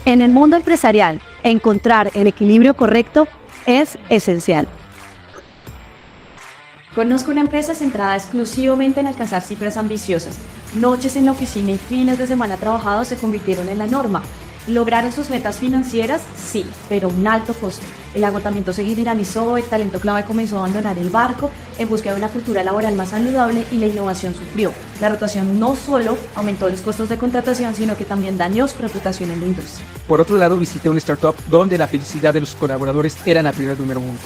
En el mundo empresarial, encontrar el equilibrio correcto es esencial. Conozco una empresa centrada exclusivamente en alcanzar cifras ambiciosas. Noches en la oficina y fines de semana trabajados se convirtieron en la norma. ¿Lograron sus metas financieras? Sí, pero a un alto costo. El agotamiento se generalizó, el talento clave comenzó a abandonar el barco en busca de una cultura laboral más saludable y la innovación sufrió. La rotación no solo aumentó los costos de contratación, sino que también dañó su reputación en la industria. Por otro lado, visité una startup donde la felicidad de los colaboradores era la prioridad número uno.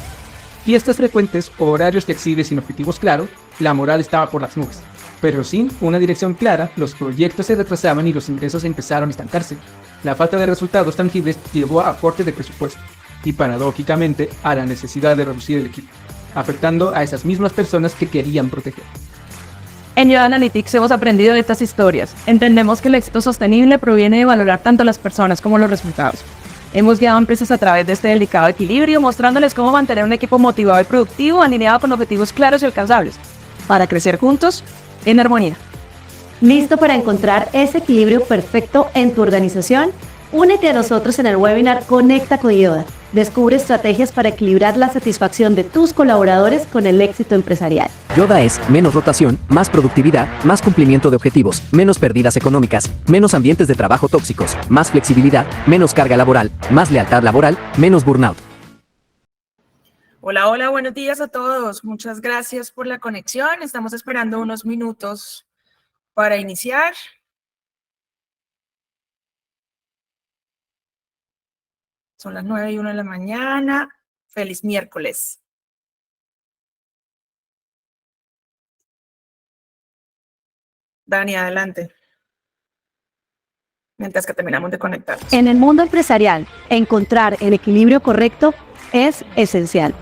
Fiestas frecuentes, horarios flexibles sin objetivos claros, la moral estaba por las nubes. Pero sin una dirección clara, los proyectos se retrasaban y los ingresos empezaron a estancarse. La falta de resultados tangibles llevó a cortes de presupuesto y, paradójicamente, a la necesidad de reducir el equipo, afectando a esas mismas personas que querían proteger. En Yoda Analytics hemos aprendido de estas historias. Entendemos que el éxito sostenible proviene de valorar tanto a las personas como los resultados. Hemos guiado a empresas a través de este delicado equilibrio, mostrándoles cómo mantener un equipo motivado y productivo, alineado con objetivos claros y alcanzables, para crecer juntos en armonía. ¿Listo para encontrar ese equilibrio perfecto en tu organización? Únete a nosotros en el webinar Conecta con Yoda. Descubre estrategias para equilibrar la satisfacción de tus colaboradores con el éxito empresarial. Yoda es menos rotación, más productividad, más cumplimiento de objetivos, menos pérdidas económicas, menos ambientes de trabajo tóxicos, más flexibilidad, menos carga laboral, más lealtad laboral, menos burnout. Hola, hola, buenos días a todos. Muchas gracias por la conexión. Estamos esperando unos minutos para iniciar. Son las 9:01 de la mañana. Feliz miércoles. Dani, adelante. Mientras que terminamos de conectarnos. En el mundo empresarial, encontrar el equilibrio correcto es esencial.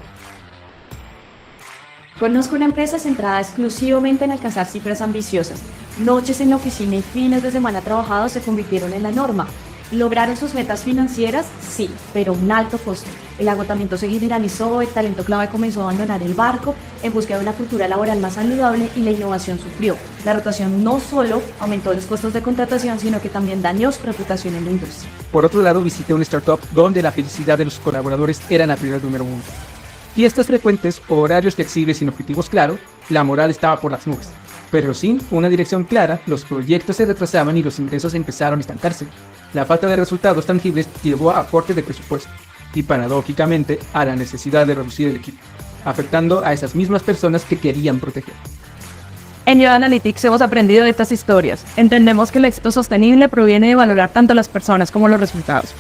Conozco una empresa centrada exclusivamente en alcanzar cifras ambiciosas. Noches en la oficina y fines de semana trabajados se convirtieron en la norma. ¿Lograron sus metas financieras? Sí, pero a un alto costo. El agotamiento se generalizó, el talento clave comenzó a abandonar el barco en busca de una cultura laboral más saludable y la innovación sufrió. La rotación no solo aumentó los costos de contratación, sino que también dañó su reputación en la industria. Por otro lado, visité una startup donde la felicidad de los colaboradores era la prioridad número uno. Fiestas frecuentes, horarios flexibles sin objetivos claros, la moral estaba por las nubes. Pero sin una dirección clara, los proyectos se retrasaban y los ingresos empezaron a estancarse. La falta de resultados tangibles llevó a cortes de presupuesto y, paradójicamente, a la necesidad de reducir el equipo, afectando a esas mismas personas que querían proteger. En Yoda Analytics hemos aprendido de estas historias. Entendemos que el éxito sostenible proviene de valorar tanto a las personas como los resultados.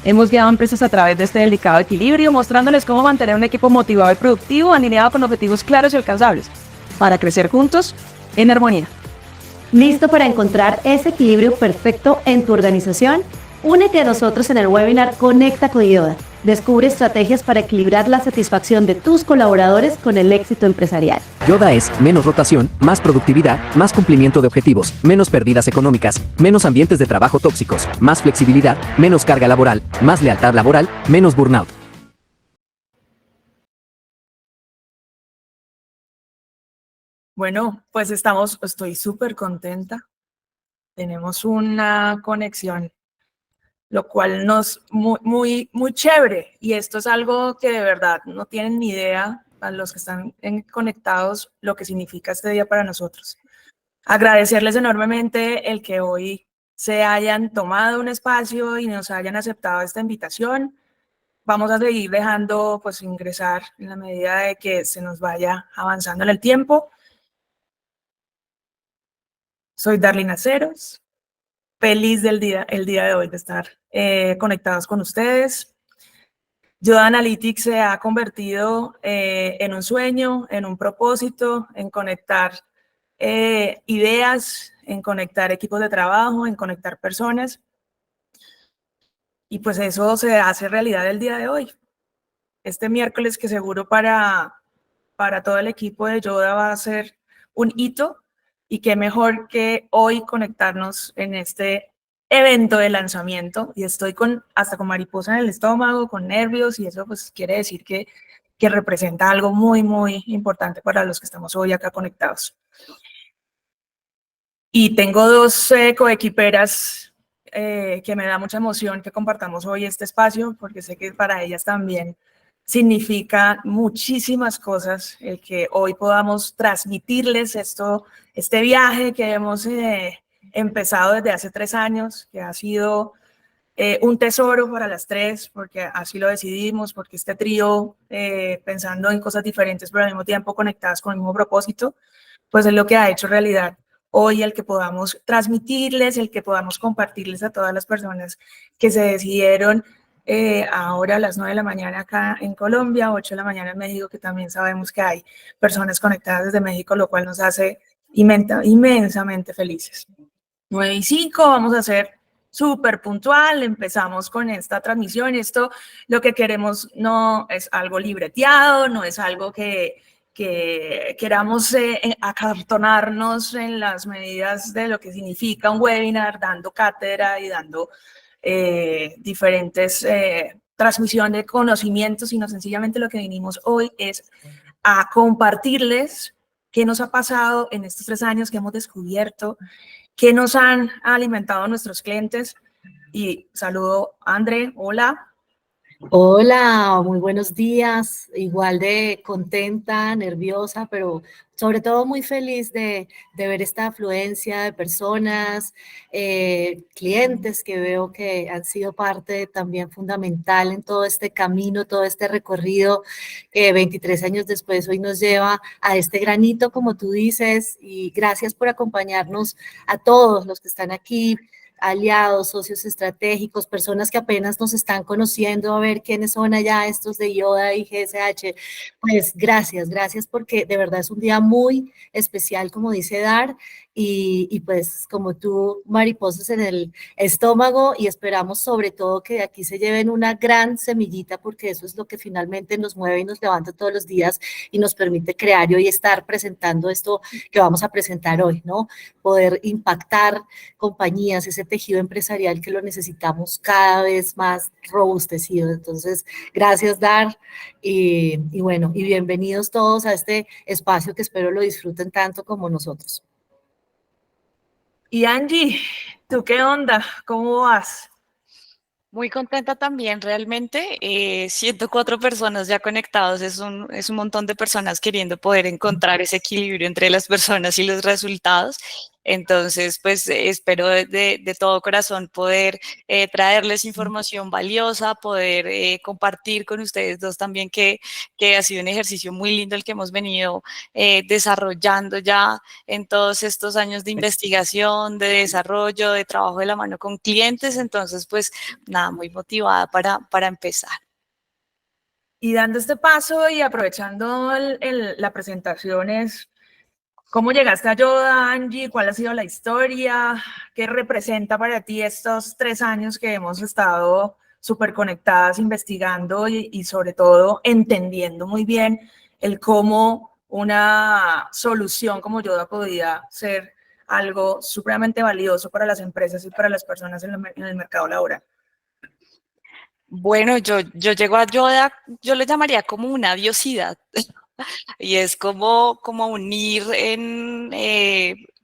Hemos guiado a empresas a través de este delicado equilibrio, mostrándoles cómo mantener un equipo motivado y productivo, alineado con objetivos claros y alcanzables, para crecer juntos en armonía. ¿Listo para encontrar ese equilibrio perfecto en tu organización? Únete a nosotros en el webinar Conecta con Yoda. Descubre estrategias para equilibrar la satisfacción de tus colaboradores con el éxito empresarial. Yoda es menos rotación, más productividad, más cumplimiento de objetivos, menos pérdidas económicas, menos ambientes de trabajo tóxicos, más flexibilidad, menos carga laboral, más lealtad laboral, menos burnout. Bueno, pues estoy súper contenta. Tenemos una conexión, lo cual nos muy chévere. Y esto es algo que de verdad no tienen ni idea a los que están conectados lo que significa este día para nosotros. Agradecerles enormemente el que hoy se hayan tomado un espacio y nos hayan aceptado esta invitación. Vamos a seguir dejando pues ingresar en la medida de que se nos vaya avanzando en el tiempo. Soy Darlene Aceros, feliz el día de hoy de estar conectados con ustedes. Yoda Analytics se ha convertido en un sueño, en un propósito, en conectar ideas, en conectar equipos de trabajo, en conectar personas. Y pues eso se hace realidad el día de hoy. Este miércoles que seguro para todo el equipo de Yoda va a ser un hito. Y qué mejor que hoy conectarnos en este evento de lanzamiento. Y estoy hasta con mariposa en el estómago, con nervios, y eso pues quiere decir que representa algo muy importante para los que estamos hoy acá conectados. Y tengo dos coequiperas que me da mucha emoción que compartamos hoy este espacio, porque sé que para ellas también significa muchísimas cosas el que hoy podamos transmitirles este viaje que hemos empezado desde hace 3 años, que ha sido un tesoro para las tres, porque así lo decidimos, porque este trío, pensando en cosas diferentes, pero al mismo tiempo conectadas con el mismo propósito, pues es lo que ha hecho realidad hoy el que podamos transmitirles, el que podamos compartirles a todas las personas que se decidieron ahora a las 9 de la mañana acá en Colombia, 8 de la mañana en México, que también sabemos que hay personas conectadas desde México, lo cual nos hace inmensamente felices. 9:05, vamos a hacer súper puntual, empezamos con esta transmisión. Esto lo que queremos no es algo libreteado, no es algo que queramos acartonarnos en las medidas de lo que significa un webinar, dando cátedra y dando diferentes transmisión de conocimientos, sino sencillamente lo que vinimos hoy es a compartirles qué nos ha pasado en estos 3 años, que hemos descubierto, qué nos han alimentado nuestros clientes. Y saludo a André, hola. Hola, muy buenos días. Igual de contenta, nerviosa, pero sobre todo muy feliz de ver esta afluencia de personas, clientes que veo que han sido parte también fundamental en todo este camino, todo este recorrido que 23 años después hoy nos lleva a este granito, como tú dices, y gracias por acompañarnos a todos los que están aquí, aliados, socios estratégicos, personas que apenas nos están conociendo, a ver quiénes son allá estos de Yoda y GSH. Pues gracias porque de verdad es un día muy especial, como dice Dar, y pues como tú, mariposas en el estómago, y esperamos sobre todo que de aquí se lleven una gran semillita, porque eso es lo que finalmente nos mueve y nos levanta todos los días y nos permite crear y hoy estar presentando esto que vamos a presentar hoy, ¿no? Poder impactar compañías, ese tejido empresarial que lo necesitamos cada vez más robustecido. Entonces, gracias, Dar, y bueno, y bienvenidos todos a este espacio que espero lo disfruten tanto como nosotros. Y Angie, ¿tú qué onda? ¿Cómo vas? Muy contenta también, realmente. 104 personas ya conectados, es un montón de personas queriendo poder encontrar ese equilibrio entre las personas y los resultados. Entonces, pues espero de todo corazón poder traerles información valiosa, poder compartir con ustedes dos también que ha sido un ejercicio muy lindo el que hemos venido desarrollando ya en todos estos años de investigación, de desarrollo, de trabajo de la mano con clientes. Entonces, pues nada, muy motivada para empezar. Y dando este paso y aprovechando la presentación, ¿cómo llegaste a Yoda, Angie? ¿Cuál ha sido la historia? ¿Qué representa para ti estos 3 años que hemos estado súper conectadas, investigando y sobre todo entendiendo muy bien el cómo una solución como Yoda podía ser algo supremamente valioso para las empresas y para las personas en el mercado laboral? Bueno, yo llego a Yoda, yo le llamaría como una diosidad. Y es como unir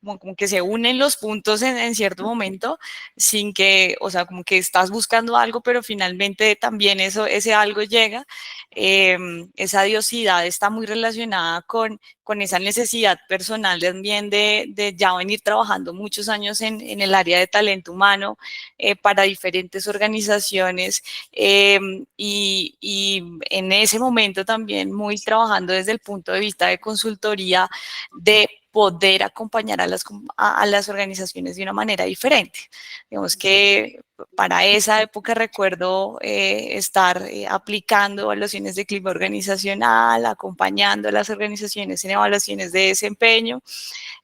como que se unen los puntos en cierto momento, sin que, o sea, como que estás buscando algo, pero finalmente también ese algo llega. Esa diosidad está muy relacionada con esa necesidad personal también de ya venir trabajando muchos años en el área de talento humano para diferentes organizaciones, y en ese momento también muy trabajando desde el punto de vista de consultoría, de poder acompañar a las organizaciones de una manera diferente. Digamos que para esa época recuerdo estar aplicando evaluaciones de clima organizacional, acompañando a las organizaciones en evaluaciones de desempeño.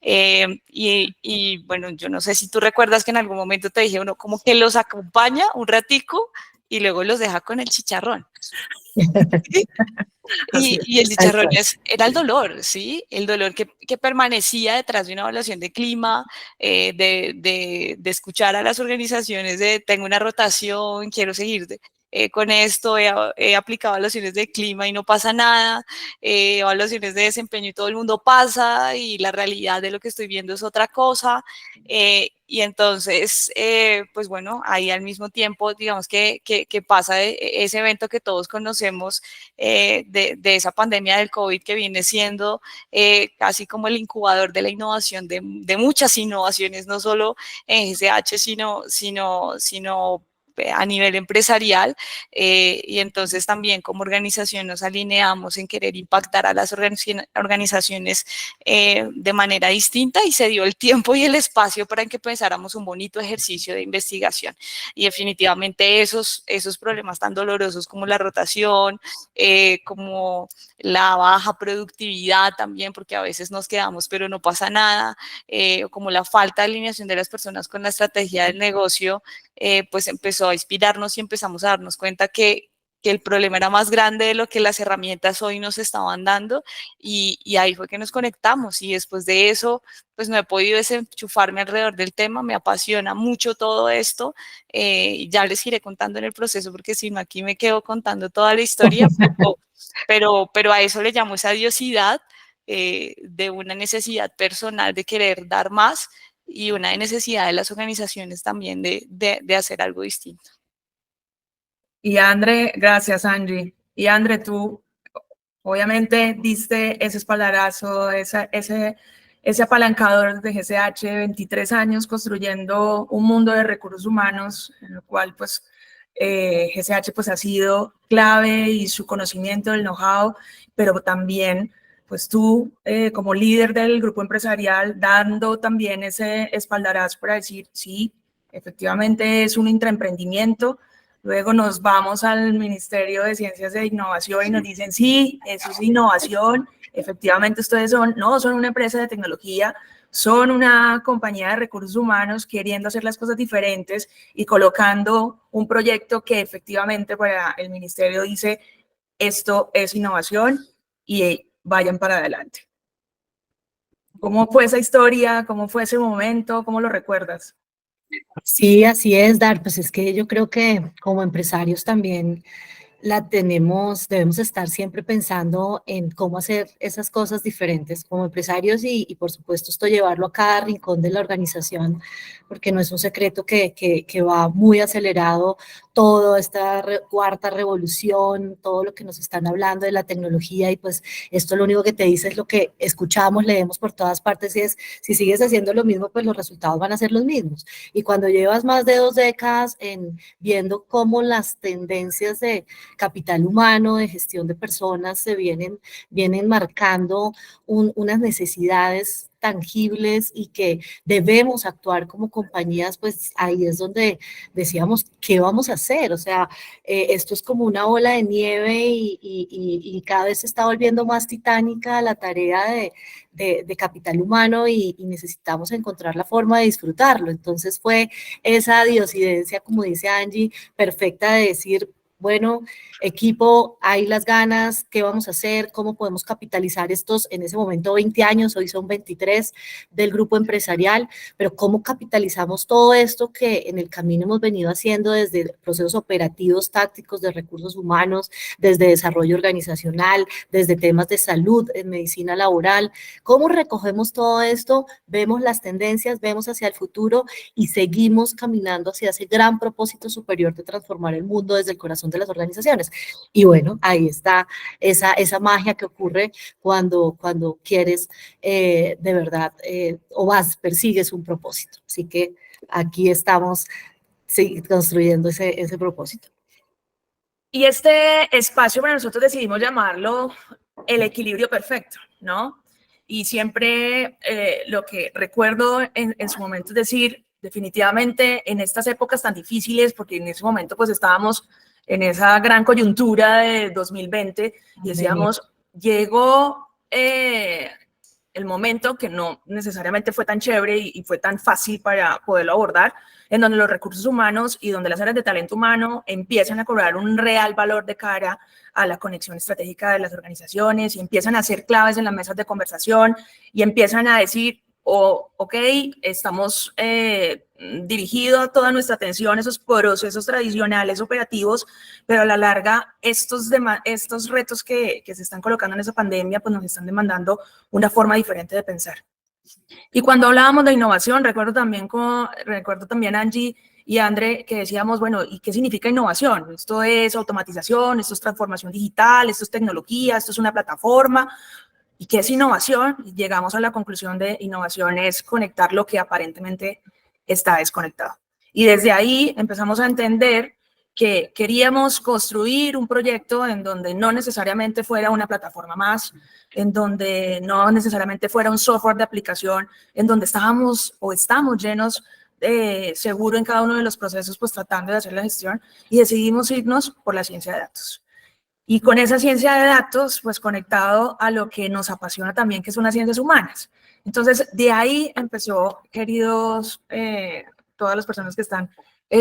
Y bueno, yo no sé si tú recuerdas que en algún momento te dije, uno como que los acompaña un ratico y luego los deja con el chicharrón. Y el chicharrón era el dolor, ¿sí? El dolor que permanecía detrás de una evaluación de clima, de escuchar a las organizaciones de tengo una rotación, quiero seguir con esto, he aplicado evaluaciones de clima y no pasa nada, evaluaciones de desempeño y todo el mundo pasa y la realidad de lo que estoy viendo es otra cosa. Y entonces, pues bueno, ahí al mismo tiempo, digamos que pasa ese evento que todos conocemos de esa pandemia del COVID que viene siendo casi como el incubador de la innovación, de muchas innovaciones, no solo en GCH, sino a nivel empresarial, y entonces también como organización nos alineamos en querer impactar a las organizaciones de manera distinta y se dio el tiempo y el espacio para que pensáramos un bonito ejercicio de investigación. Y definitivamente esos problemas tan dolorosos como la rotación, como la baja productividad también, porque a veces nos quedamos pero no pasa nada, como la falta de alineación de las personas con la estrategia del negocio, pues empezó a inspirarnos y empezamos a darnos cuenta que el problema era más grande de lo que las herramientas hoy nos estaban dando, y ahí fue que nos conectamos, y después de eso pues no he podido desenchufarme alrededor del tema, me apasiona mucho todo esto, ya les iré contando en el proceso porque si no aquí me quedo contando toda la historia, pero a eso le llamo esa diosidad, de una necesidad personal de querer dar más y una necesidad de las organizaciones también de hacer algo distinto. Y André, gracias Angie. Y André, tú obviamente diste ese espaldarazo, ese apalancador de GCH, 23 años construyendo un mundo de recursos humanos en el cual pues GCH pues ha sido clave y su conocimiento, el know-how, pero también pues tú como líder del grupo empresarial dando también ese espaldarazo para decir sí, efectivamente es un intraemprendimiento. Luego nos vamos al Ministerio de Ciencias e Innovación y nos dicen, sí, eso es innovación, efectivamente ustedes no son una empresa de tecnología, son una compañía de recursos humanos queriendo hacer las cosas diferentes y colocando un proyecto que efectivamente para el ministerio dice, esto es innovación y vayan para adelante. ¿Cómo fue esa historia? ¿Cómo fue ese momento? ¿Cómo lo recuerdas? Sí, así es, Dar. Pues es que yo creo que como empresarios también debemos estar siempre pensando en cómo hacer esas cosas diferentes como empresarios y por supuesto esto llevarlo a cada rincón de la organización, porque no es un secreto que va muy acelerado toda esta cuarta revolución, todo lo que nos están hablando de la tecnología y pues esto lo único que te dice es lo que escuchamos, leemos por todas partes y es, si sigues haciendo lo mismo, pues los resultados van a ser los mismos. Y cuando llevas más de 2 décadas viendo cómo las tendencias de capital humano, de gestión de personas, vienen marcando unas necesidades tangibles y que debemos actuar como compañías, pues ahí es donde decíamos, ¿qué vamos a hacer? O sea, esto es como una bola de nieve y cada vez se está volviendo más titánica la tarea de capital humano y necesitamos encontrar la forma de disfrutarlo. Entonces fue esa diosidencia, como dice Angie, perfecta de decir, bueno, equipo, hay las ganas, ¿qué vamos a hacer? ¿Cómo podemos capitalizar estos, en ese momento 20 años, hoy son 23 del grupo empresarial, pero cómo capitalizamos todo esto que en el camino hemos venido haciendo desde procesos operativos, tácticos, de recursos humanos, desde desarrollo organizacional, desde temas de salud, en medicina laboral? ¿Cómo recogemos todo esto? Vemos las tendencias, vemos hacia el futuro y seguimos caminando hacia ese gran propósito superior de transformar el mundo desde el corazón de las organizaciones. Y bueno, ahí está esa magia que ocurre cuando quieres de verdad o persigues un propósito. Así que aquí estamos construyendo ese propósito. Y este espacio para nosotros decidimos llamarlo el equilibrio perfecto, ¿no? Y siempre lo que recuerdo en su momento es decir, definitivamente en estas épocas tan difíciles, porque en ese momento pues estábamos en esa gran coyuntura de 2020 y decíamos, llegó el momento que no necesariamente fue tan chévere y fue tan fácil para poderlo abordar, en donde los recursos humanos y donde las áreas de talento humano empiezan a cobrar un real valor de cara a la conexión estratégica de las organizaciones y empiezan a ser claves en las mesas de conversación y empiezan a decir, o, ok, estamos dirigidos toda nuestra atención a esos procesos tradicionales operativos, pero a la larga estos retos que se están colocando en esa pandemia, pues nos están demandando una forma diferente de pensar. Y cuando hablábamos de innovación, recuerdo también Angie y André que decíamos, bueno, ¿y qué significa innovación? Esto es automatización, esto es transformación digital, esto es tecnología, esto es una plataforma. ¿Y qué es innovación? Llegamos a la conclusión de innovación es conectar lo que aparentemente está desconectado. Y desde ahí empezamos a entender que queríamos construir un proyecto en donde no necesariamente fuera una plataforma más, en donde no necesariamente fuera un software de aplicación, en donde estamos llenos seguro en cada uno de los procesos, pues tratando de hacer la gestión, y decidimos irnos por la ciencia de datos. Y con esa ciencia de datos, pues conectado a lo que nos apasiona también, que son las ciencias humanas. Entonces, de ahí empezó, queridos, todas las personas que están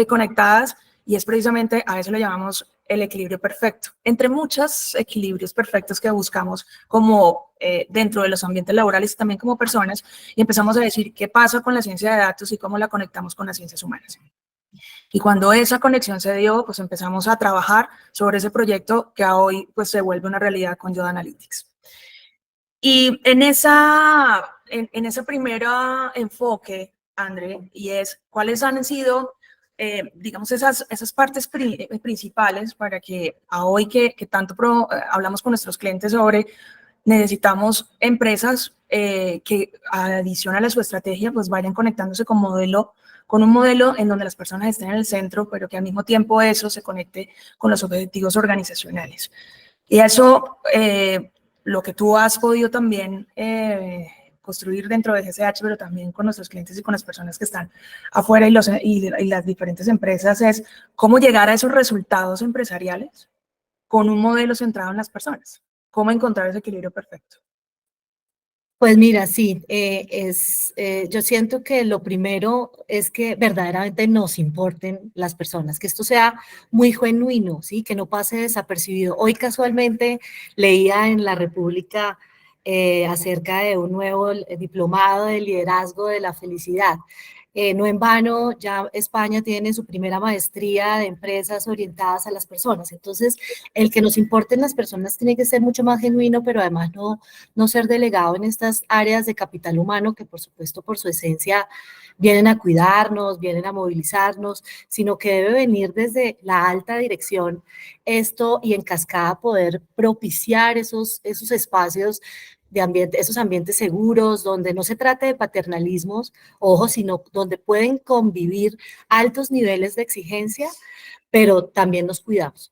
conectadas, y es precisamente, a eso le llamamos el equilibrio perfecto. Entre muchos equilibrios perfectos que buscamos como dentro de los ambientes laborales y también como personas, y empezamos a decir qué pasa con la ciencia de datos y cómo la conectamos con las ciencias humanas. Y cuando esa conexión se dio, pues empezamos a trabajar sobre ese proyecto que hoy pues se vuelve una realidad con Yoda Analytics. Y en ese primer enfoque, André, y es cuáles han sido, digamos, esas partes principales para que a hoy que tanto hablamos con nuestros clientes sobre necesitamos empresas que adicional a su estrategia pues vayan conectándose con un modelo en donde las personas estén en el centro, pero que al mismo tiempo eso se conecte con los objetivos organizacionales. Y eso, lo que tú has podido también construir dentro de GCH, pero también con nuestros clientes y con las personas que están afuera y las diferentes empresas, es cómo llegar a esos resultados empresariales con un modelo centrado en las personas. Cómo encontrar ese equilibrio perfecto. Pues mira, sí, yo siento que lo primero es que verdaderamente nos importen las personas, que esto sea muy genuino, ¿sí? Que no pase desapercibido. Hoy casualmente leía en La República acerca de un nuevo diplomado de liderazgo de la felicidad. No en vano, ya España tiene su primera maestría de empresas orientadas a las personas. Entonces, el que nos importen las personas tiene que ser mucho más genuino, pero además no ser delegado en estas áreas de capital humano que, por supuesto, por su esencia, vienen a cuidarnos, vienen a movilizarnos, sino que debe venir desde la alta dirección esto y en cascada poder propiciar esos espacios de ambiente, esos ambientes seguros, donde no se trate de paternalismos, ojo, sino donde pueden convivir altos niveles de exigencia, pero también nos cuidamos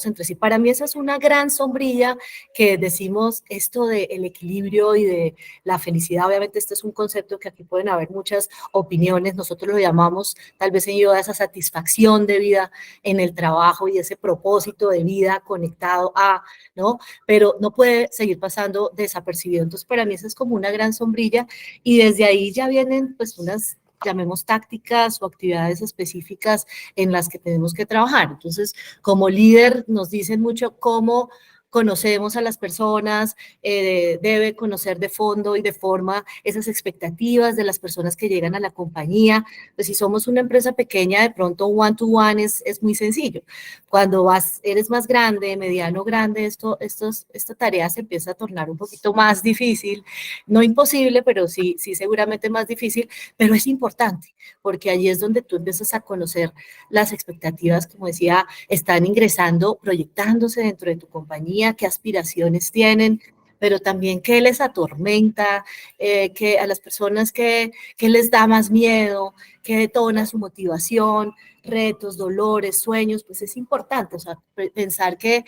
entre sí. Para mí esa es una gran sombrilla que decimos esto del equilibrio y de la felicidad. Obviamente este es un concepto que aquí pueden haber muchas opiniones, nosotros lo llamamos tal vez en Yoda esa satisfacción de vida en el trabajo y ese propósito de vida conectado a, ¿no? Pero no puede seguir pasando desapercibido. Entonces para mí esa es como una gran sombrilla y desde ahí ya vienen pues unas, llamemos tácticas o actividades específicas en las que tenemos que trabajar. Entonces, como líder nos dicen mucho cómo conocemos a las personas, debe conocer de fondo y de forma esas expectativas de las personas que llegan a la compañía. Pues si somos una empresa pequeña, de pronto one-to-one es muy sencillo. Cuando eres más grande, mediano grande, esta tarea se empieza a tornar un poquito más difícil, no imposible, pero sí seguramente más difícil, pero es importante, porque allí es donde tú empiezas a conocer las expectativas, como decía, están ingresando, proyectándose dentro de tu compañía, qué aspiraciones tienen, pero también qué les atormenta, que a las personas qué les da más miedo, qué detona su motivación, retos, dolores, sueños, pues es importante, o sea, pensar que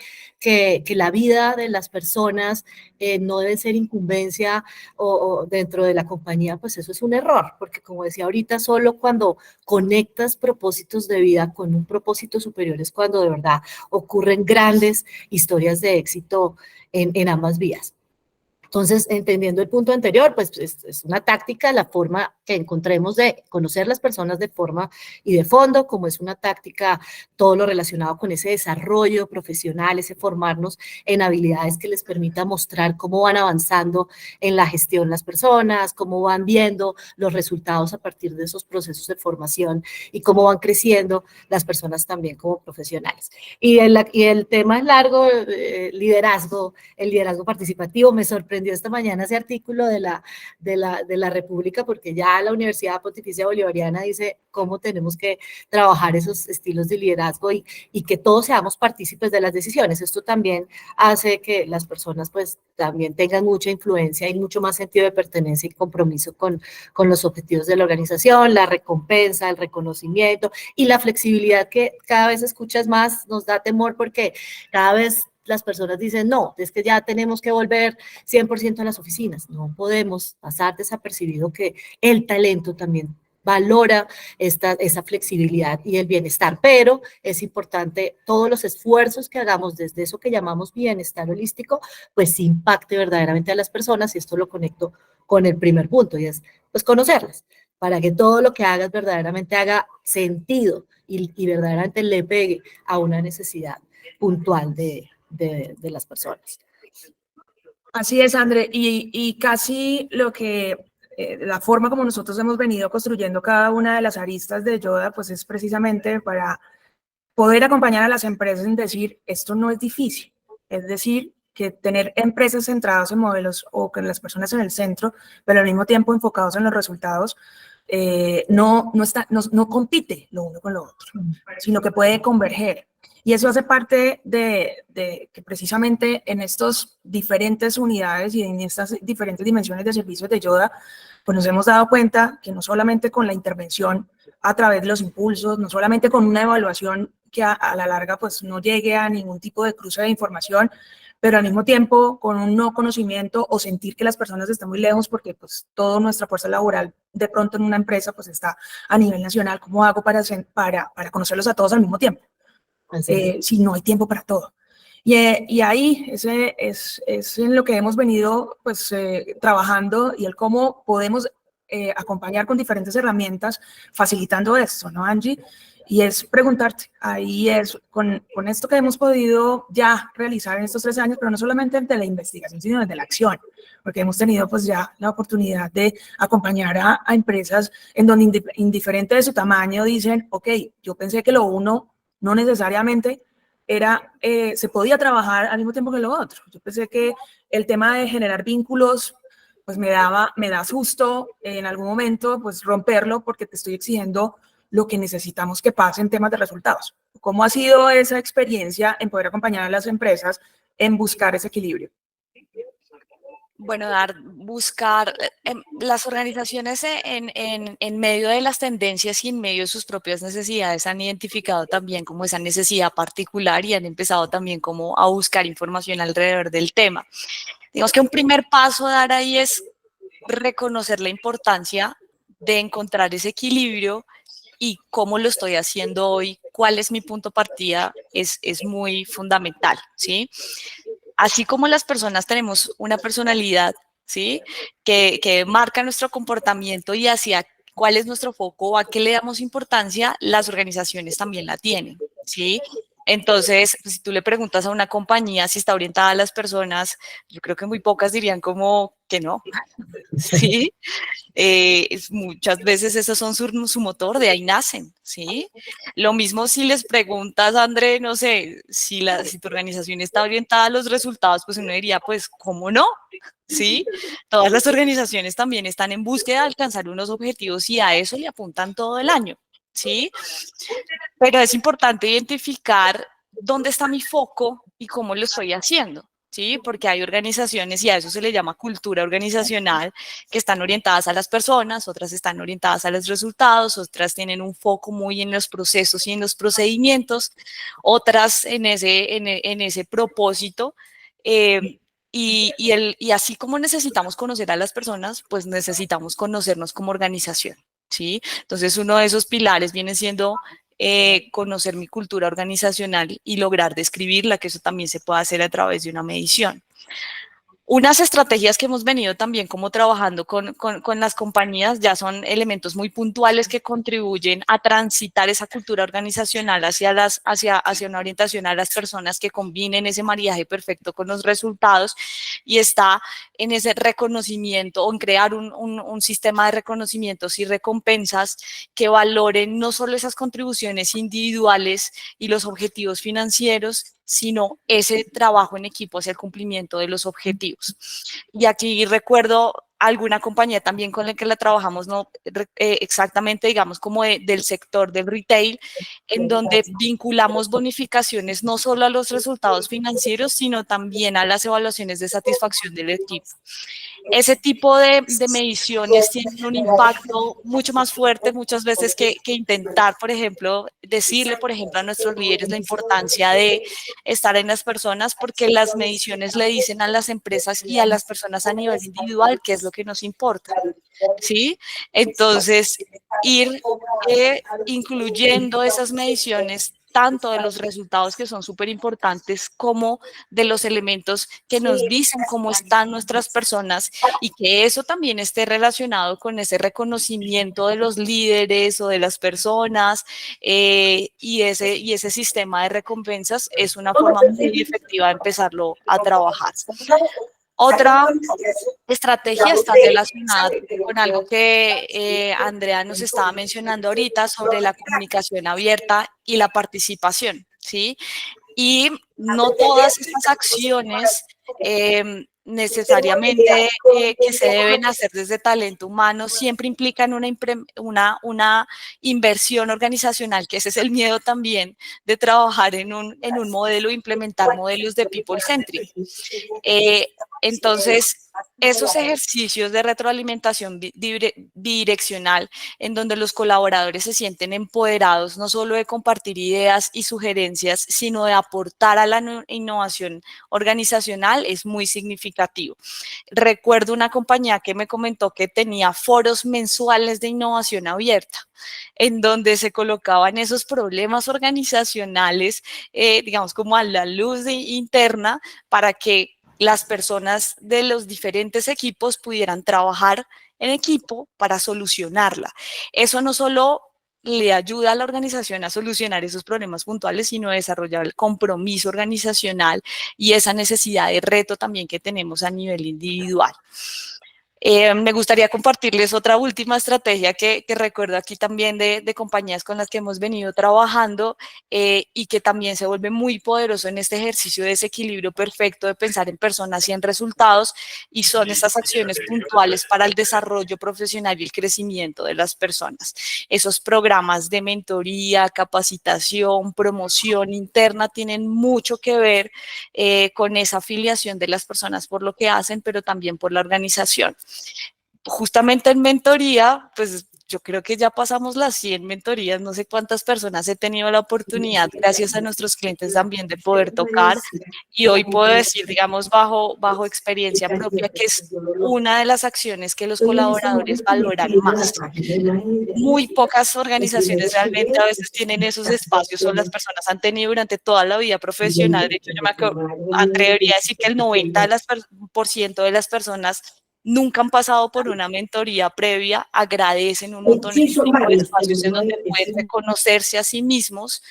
la vida de las personas no debe ser incumbencia o dentro de la compañía, pues eso es un error, porque como decía ahorita, solo cuando conectas propósitos de vida con un propósito superior es cuando de verdad ocurren grandes historias de éxito en ambas vías. Entonces, entendiendo el punto anterior, pues es una táctica, la forma que encontremos de conocer las personas de forma y de fondo, como es una táctica, todo lo relacionado con ese desarrollo profesional, ese formarnos en habilidades que les permita mostrar cómo van avanzando en la gestión las personas, cómo van viendo los resultados a partir de esos procesos de formación y cómo van creciendo las personas también como profesionales. Y el tema es largo, liderazgo, el liderazgo participativo. Me sorprendió esta mañana ese artículo de la República, porque ya la Universidad Pontificia Bolivariana dice cómo tenemos que trabajar esos estilos de liderazgo y que todos seamos partícipes de las decisiones. Esto también hace que las personas pues también tengan mucha influencia y mucho más sentido de pertenencia y compromiso con los objetivos de la organización, la recompensa, el reconocimiento y la flexibilidad que cada vez escuchas más. Nos da temor porque cada vez las personas dicen, no, es que ya tenemos que volver 100% a las oficinas. No podemos pasar desapercibido que el talento también valora esa flexibilidad y el bienestar, pero es importante todos los esfuerzos que hagamos desde eso que llamamos bienestar holístico, pues impacte verdaderamente a las personas, y esto lo conecto con el primer punto, y es pues conocerlas, para que todo lo que hagas verdaderamente haga sentido y verdaderamente le pegue a una necesidad puntual de las personas. Así es, André, y casi la forma como nosotros hemos venido construyendo cada una de las aristas de Yoda, pues es precisamente para poder acompañar a las empresas en decir, esto no es difícil, es decir, que tener empresas centradas en modelos o que las personas en el centro, pero al mismo tiempo enfocados en los resultados, no compite lo uno con lo otro, sino que puede converger. Y eso hace parte de que precisamente en estas diferentes unidades y en estas diferentes dimensiones de servicios de Yoda, pues nos hemos dado cuenta que no solamente con la intervención a través de los impulsos, no solamente con una evaluación que a la larga pues no llegue a ningún tipo de cruce de información, pero al mismo tiempo con un no conocimiento o sentir que las personas están muy lejos porque pues toda nuestra fuerza laboral de pronto en una empresa pues está a nivel nacional. ¿Cómo hago para conocerlos a todos al mismo tiempo? Si no hay tiempo para todo. Y ahí ese es en lo que hemos venido pues, trabajando y el cómo podemos acompañar con diferentes herramientas facilitando esto, ¿no, Angie? Y es preguntarte, ahí es con esto que hemos podido ya realizar en estos 3 años, pero no solamente desde la investigación, sino desde la acción, porque hemos tenido pues ya la oportunidad de acompañar a empresas en donde indiferente de su tamaño dicen, ok, yo pensé que lo uno no necesariamente se podía trabajar al mismo tiempo que lo otro. Yo pensé que el tema de generar vínculos, pues me da susto en algún momento, pues romperlo porque te estoy exigiendo lo que necesitamos que pase en temas de resultados. ¿Cómo ha sido esa experiencia en poder acompañar a las empresas en buscar ese equilibrio? Bueno, buscar las organizaciones en medio de las tendencias y en medio de sus propias necesidades han identificado también como esa necesidad particular y han empezado también como a buscar información alrededor del tema. Digamos que un primer paso a dar ahí es reconocer la importancia de encontrar ese equilibrio y cómo lo estoy haciendo hoy, cuál es mi punto de partida, es muy fundamental, ¿sí? Así como las personas tenemos una personalidad, ¿sí? Que marca nuestro comportamiento y hacia cuál es nuestro foco o a qué le damos importancia, las organizaciones también la tienen, ¿sí? Entonces, pues, si tú le preguntas a una compañía si está orientada a las personas, yo creo que muy pocas dirían como que no, ¿sí? Muchas veces esos son su motor, de ahí nacen, ¿sí? Lo mismo si les preguntas, André, no sé, si tu organización está orientada a los resultados, pues uno diría, pues, ¿cómo no? ¿Sí? Todas las organizaciones también están en búsqueda de alcanzar unos objetivos y a eso le apuntan todo el año, ¿sí? Pero es importante identificar dónde está mi foco y cómo lo estoy haciendo, ¿sí? Porque hay organizaciones, y a eso se le llama cultura organizacional, que están orientadas a las personas, otras están orientadas a los resultados, otras tienen un foco muy en los procesos y en los procedimientos, otras en ese propósito. Y así como necesitamos conocer a las personas, pues necesitamos conocernos como organización, ¿sí? Entonces, uno de esos pilares viene siendo conocer mi cultura organizacional y lograr describirla, que eso también se puede hacer a través de una medición. Unas estrategias que hemos venido también como trabajando con las compañías ya son elementos muy puntuales que contribuyen a transitar esa cultura organizacional hacia una orientación a las personas que combinen ese maridaje perfecto con los resultados, y está en ese reconocimiento o en crear un sistema de reconocimientos y recompensas que valoren no solo esas contribuciones individuales y los objetivos financieros, sino ese trabajo en equipo hacia el cumplimiento de los objetivos. Y aquí recuerdo alguna compañía también con la que la trabajamos, no exactamente, digamos, como del sector del retail, en donde vinculamos bonificaciones no solo a los resultados financieros, sino también a las evaluaciones de satisfacción del equipo. Ese tipo de mediciones tienen un impacto mucho más fuerte muchas veces que intentar, por ejemplo, decirle, por ejemplo, a nuestros líderes la importancia de estar en las personas, porque las mediciones le dicen a las empresas y a las personas a nivel individual qué es lo que nos importa, ¿sí? Entonces, ir incluyendo esas mediciones tanto de los resultados, que son súper importantes, como de los elementos que nos dicen cómo están nuestras personas, y que eso también esté relacionado con ese reconocimiento de los líderes o de las personas, y ese sistema de recompensas es una forma muy efectiva de empezarlo a trabajar. Otra estrategia está relacionada con algo que Andrea nos estaba mencionando ahorita sobre la comunicación abierta y la participación, ¿sí? Y no todas estas acciones necesariamente que se deben hacer desde talento humano siempre implican una inversión organizacional, que ese es el miedo también de trabajar en un modelo, implementar modelos de people centric. Entonces, esos ejercicios de retroalimentación bidireccional, en donde los colaboradores se sienten empoderados no solo de compartir ideas y sugerencias, sino de aportar a la innovación organizacional, es muy significativo. Recuerdo una compañía que me comentó que tenía foros mensuales de innovación abierta, en donde se colocaban esos problemas organizacionales, digamos, como a la luz interna, para que las personas de los diferentes equipos pudieran trabajar en equipo para solucionarla. Eso no solo le ayuda a la organización a solucionar esos problemas puntuales, sino a desarrollar el compromiso organizacional y esa necesidad de reto también que tenemos a nivel individual. Me gustaría compartirles otra última estrategia que recuerdo aquí también de compañías con las que hemos venido trabajando, y que también se vuelve muy poderoso en este ejercicio de ese equilibrio perfecto de pensar en personas y en resultados, y son estas acciones puntuales para el desarrollo profesional y el crecimiento de las personas. Esos programas de mentoría, capacitación, promoción interna tienen mucho que ver con esa afiliación de las personas por lo que hacen, pero también por la organización. Justamente en mentoría, pues yo creo que ya pasamos las 100 mentorías, no sé cuántas personas he tenido la oportunidad, gracias a nuestros clientes también, de poder tocar, y hoy puedo decir, digamos, bajo experiencia propia, que es una de las acciones que los colaboradores valoran más. Muy pocas organizaciones realmente a veces tienen esos espacios, o las personas han tenido durante toda la vida profesional. De hecho, yo me atrevería a decir que el 90% de las personas nunca han pasado por una mentoría previa, agradecen un montón este tipo de espacios en donde pueden reconocerse a sí mismos,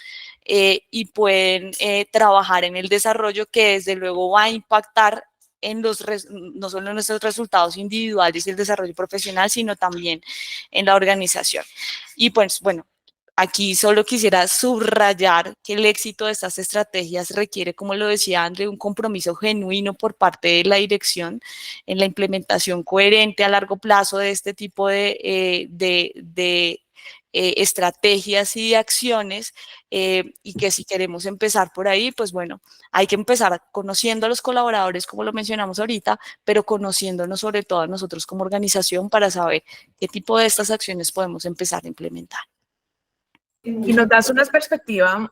y pueden trabajar en el desarrollo, que desde luego va a impactar en no solo en nuestros resultados individuales y el desarrollo profesional, sino también en la organización. Y pues bueno, aquí solo quisiera subrayar que el éxito de estas estrategias requiere, como lo decía André, un compromiso genuino por parte de la dirección en la implementación coherente a largo plazo de este tipo de estrategias y de acciones, y que si queremos empezar por ahí, pues bueno, hay que empezar conociendo a los colaboradores, como lo mencionamos ahorita, pero conociéndonos sobre todo a nosotros como organización, para saber qué tipo de estas acciones podemos empezar a implementar. Y nos das una perspectiva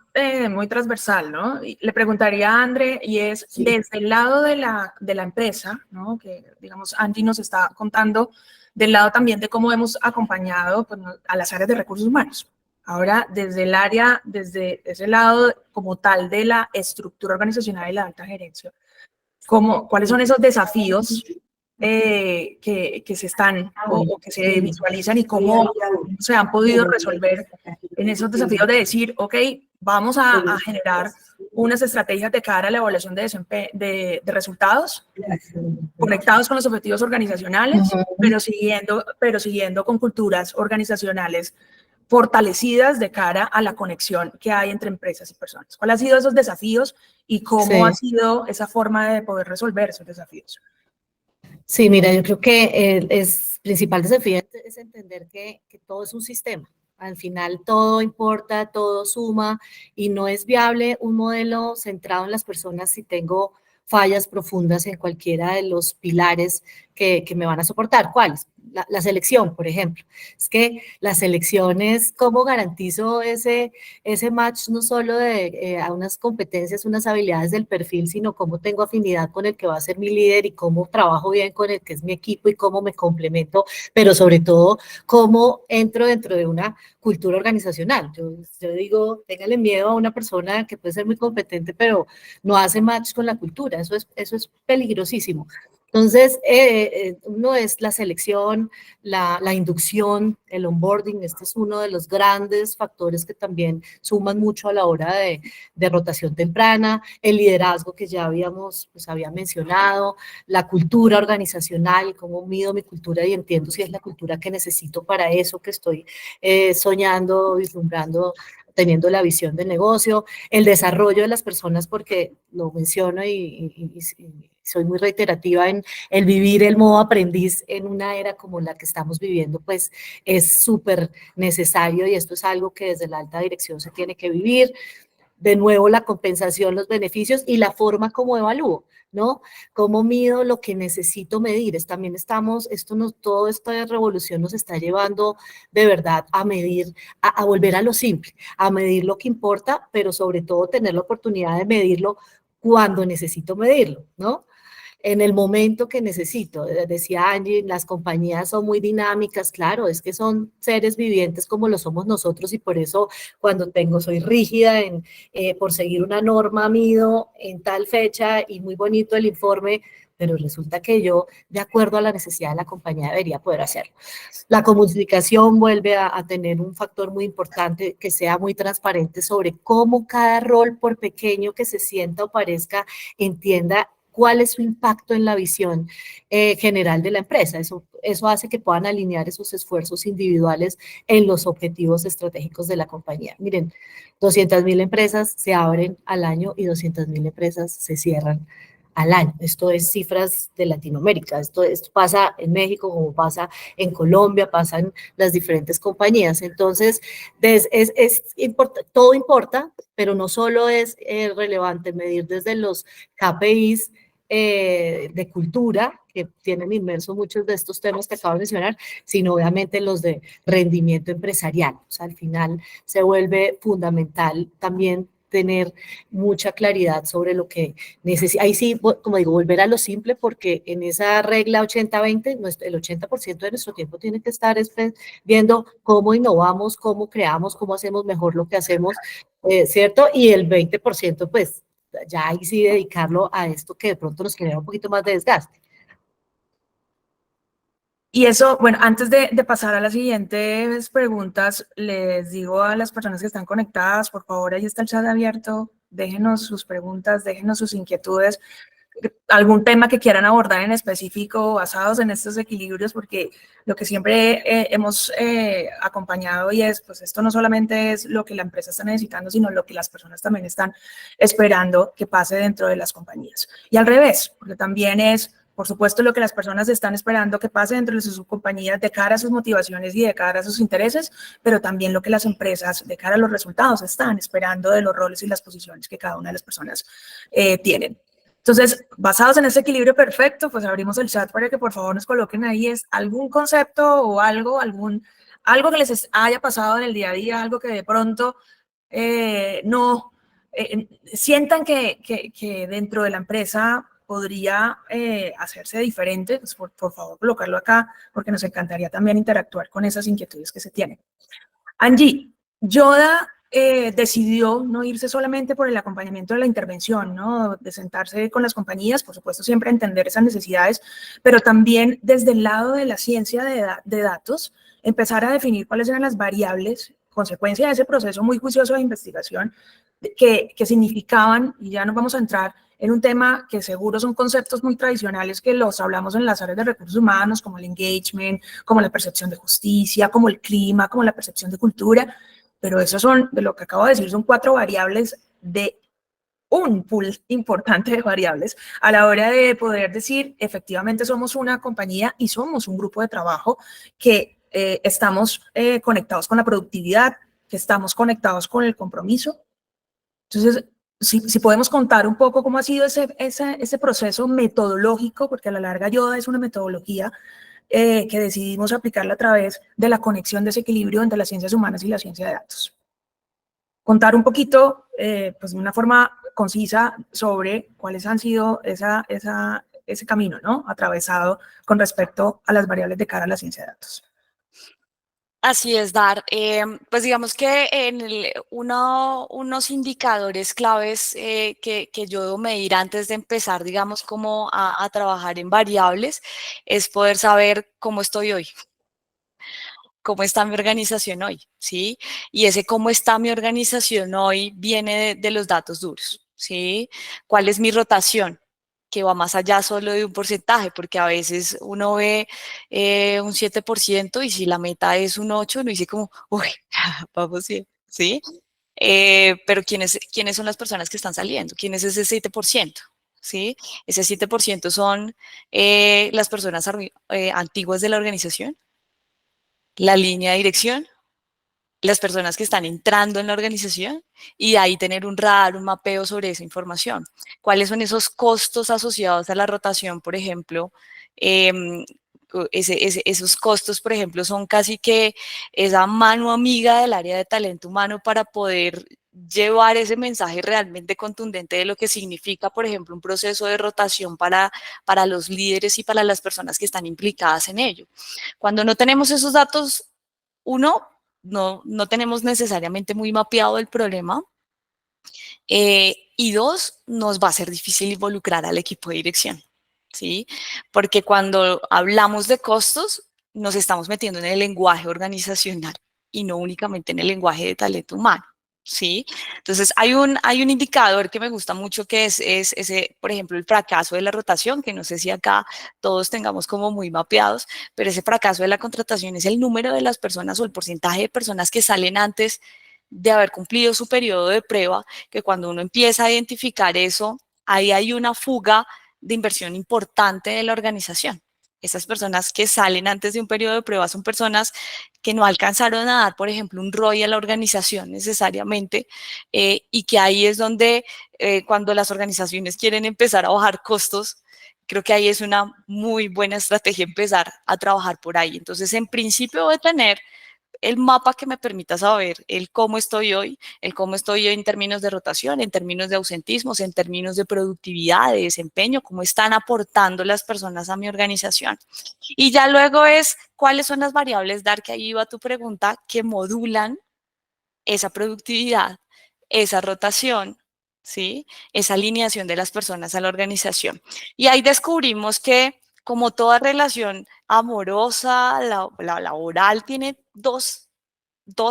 muy transversal, ¿no? Y le preguntaría a André, y es desde el lado de la empresa, ¿no? Que, digamos, Angie nos está contando del lado también de cómo hemos acompañado, pues, a las áreas de recursos humanos. Ahora, desde ese lado como tal de la estructura organizacional y la alta gerencia, cuáles son esos desafíos que se están o que se visualizan y cómo se han podido resolver en esos desafíos de decir, ok, vamos a generar unas estrategias de cara a la evaluación de resultados conectados con los objetivos organizacionales, pero siguiendo con culturas organizacionales fortalecidas de cara a la conexión que hay entre empresas y personas. ¿Cuáles han sido esos desafíos y cómo ha sido esa forma de poder resolver esos desafíos? Sí, mira, yo creo que el principal desafío es entender que todo es un sistema. Al final todo importa, todo suma y no es viable un modelo centrado en las personas si tengo fallas profundas en cualquiera de los pilares que me van a soportar. ¿Cuáles? La selección, por ejemplo. Es que la selección es cómo garantizo ese match no solo de a unas competencias, unas habilidades del perfil, sino cómo tengo afinidad con el que va a ser mi líder y cómo trabajo bien con el que es mi equipo y cómo me complemento, pero sobre todo cómo entro dentro de una cultura organizacional. Yo digo, téngale miedo a una persona que puede ser muy competente, pero no hace match con la cultura. Eso es peligrosísimo. Entonces, uno es la selección, la inducción, el onboarding. Este es uno de los grandes factores que también suman mucho a la hora de rotación temprana, el liderazgo que ya había mencionado, la cultura organizacional, cómo mido mi cultura y entiendo si es la cultura que necesito para eso que estoy soñando, vislumbrando, teniendo la visión del negocio, el desarrollo de las personas, porque lo menciono y soy muy reiterativa en el vivir el modo aprendiz en una era como la que estamos viviendo, pues es súper necesario y esto es algo que desde la alta dirección se tiene que vivir. De nuevo, la compensación, los beneficios y la forma como evalúo, ¿no? Cómo mido lo que necesito medir. Toda esta revolución nos está llevando de verdad a medir, a volver a lo simple, a medir lo que importa, pero sobre todo tener la oportunidad de medirlo cuando necesito medirlo, ¿no? En el momento que necesito. Decía Angie, las compañías son muy dinámicas, claro, es que son seres vivientes como lo somos nosotros y por eso cuando soy rígida por seguir una norma, mido en tal fecha y muy bonito el informe, pero resulta que yo, de acuerdo a la necesidad de la compañía, debería poder hacerlo. La comunicación vuelve a tener un factor muy importante, que sea muy transparente sobre cómo cada rol, por pequeño que se sienta o parezca, entienda cuál es su impacto en la visión general de la empresa. Eso hace que puedan alinear esos esfuerzos individuales en los objetivos estratégicos de la compañía. Miren, 200,000 empresas se abren al año y 200,000 empresas se cierran al año. Esto es cifras de Latinoamérica. Esto pasa en México, como pasa en Colombia, pasa en las diferentes compañías. Entonces, todo importa, pero no solo es relevante medir desde los KPIs de cultura, que tienen inmersos muchos de estos temas que acabo de mencionar, sino obviamente los de rendimiento empresarial. O sea, al final se vuelve fundamental también tener mucha claridad sobre lo que necesita. Ahí sí, como digo, volver a lo simple, porque en esa regla 80-20, el 80% de nuestro tiempo tiene que estar viendo cómo innovamos, cómo creamos, cómo hacemos mejor lo que hacemos, ¿cierto? Y el 20%, pues, ya ahí sí dedicarlo a esto que de pronto nos genera un poquito más de desgaste. Y eso, bueno, antes de pasar a las siguientes preguntas, les digo a las personas que están conectadas, por favor, ahí está el chat abierto, déjenos sus preguntas, déjenos sus inquietudes, algún tema que quieran abordar en específico basados en estos equilibrios, porque lo que siempre hemos acompañado y es, pues esto no solamente es lo que la empresa está necesitando, sino lo que las personas también están esperando que pase dentro de las compañías. Y al revés, porque también es, por supuesto, lo que las personas están esperando que pase dentro de sus compañías de cara a sus motivaciones y de cara a sus intereses, pero también lo que las empresas de cara a los resultados están esperando de los roles y las posiciones que cada una de las personas tienen. Entonces, basados en ese equilibrio perfecto, pues abrimos el chat para que por favor nos coloquen ahí algún concepto o algo que les haya pasado en el día a día, algo que de pronto sientan que dentro de la empresa podría hacerse diferente, pues por favor colocarlo acá, porque nos encantaría también interactuar con esas inquietudes que se tienen. Angie, Yoda decidió no irse solamente por el acompañamiento de la intervención, ¿no? De sentarse con las compañías, por supuesto siempre entender esas necesidades, pero también desde el lado de la ciencia de datos, empezar a definir cuáles eran las variables, consecuencia de ese proceso muy juicioso de investigación, que significaban, y ya nos vamos a entrar en un tema que seguro son conceptos muy tradicionales que los hablamos en las áreas de recursos humanos, como el engagement, como la percepción de justicia, como el clima, como la percepción de cultura, pero esos son, de lo que acabo de decir, son 4 variables de un pool importante de variables a la hora de poder decir, efectivamente somos una compañía y somos un grupo de trabajo que estamos conectados con la productividad, que estamos conectados con el compromiso. Entonces, si podemos contar un poco cómo ha sido ese proceso metodológico, porque a la larga Yoda es una metodología que decidimos aplicarla a través de la conexión de ese equilibrio entre las ciencias humanas y la ciencia de datos. Contar un poquito, pues de una forma concisa, sobre cuáles han sido ese camino, ¿no? Atravesado con respecto a las variables de cara a la ciencia de datos. Así es, Dar. Pues digamos que unos indicadores claves que yo debo medir antes de empezar, digamos, como a trabajar en variables, es poder saber cómo estoy hoy, cómo está mi organización hoy, ¿sí? Y ese cómo está mi organización hoy viene de los datos duros, ¿sí? ¿Cuál es mi rotación? Que va más allá solo de un porcentaje, porque a veces uno ve un 7% y si la meta es un 8%, uno dice como, uy, vamos bien, ¿sí? Pero ¿quiénes son las personas que están saliendo? ¿Quién es ese 7%? ¿Sí? Ese 7% son las personas antiguas de la organización, la línea de dirección, las personas que están entrando en la organización y de ahí tener un radar, un mapeo sobre esa información. ¿Cuáles son esos costos asociados a la rotación, por ejemplo? Esos costos, por ejemplo, son casi que esa mano amiga del área de talento humano para poder llevar ese mensaje realmente contundente de lo que significa, por ejemplo, un proceso de rotación para los líderes y para las personas que están implicadas en ello. Cuando no tenemos esos datos, uno, no tenemos necesariamente muy mapeado el problema. Y 2, nos va a ser difícil involucrar al equipo de dirección, ¿sí? Porque cuando hablamos de costos, nos estamos metiendo en el lenguaje organizacional y no únicamente en el lenguaje de talento humano, ¿sí? Entonces, hay un indicador que me gusta mucho que es ese, por ejemplo, el fracaso de la rotación, que no sé si acá todos tengamos como muy mapeados, pero ese fracaso de la contratación es el número de las personas o el porcentaje de personas que salen antes de haber cumplido su periodo de prueba, que cuando uno empieza a identificar eso, ahí hay una fuga de inversión importante de la organización. Esas personas que salen antes de un periodo de prueba son personas que no alcanzaron a dar, por ejemplo, un ROI a la organización necesariamente, y que ahí es donde cuando las organizaciones quieren empezar a bajar costos, creo que ahí es una muy buena estrategia empezar a trabajar por ahí. Entonces, en principio, voy a tener el mapa que me permita saber el cómo estoy hoy, el cómo estoy hoy en términos de rotación, en términos de ausentismos, en términos de productividad, de desempeño, cómo están aportando las personas a mi organización. Y ya luego es cuáles son las variables, Dar, que ahí va tu pregunta, que modulan esa productividad, esa rotación, ¿sí? Esa alineación de las personas a la organización. Y ahí descubrimos que, como toda relación amorosa, la laboral tiene dos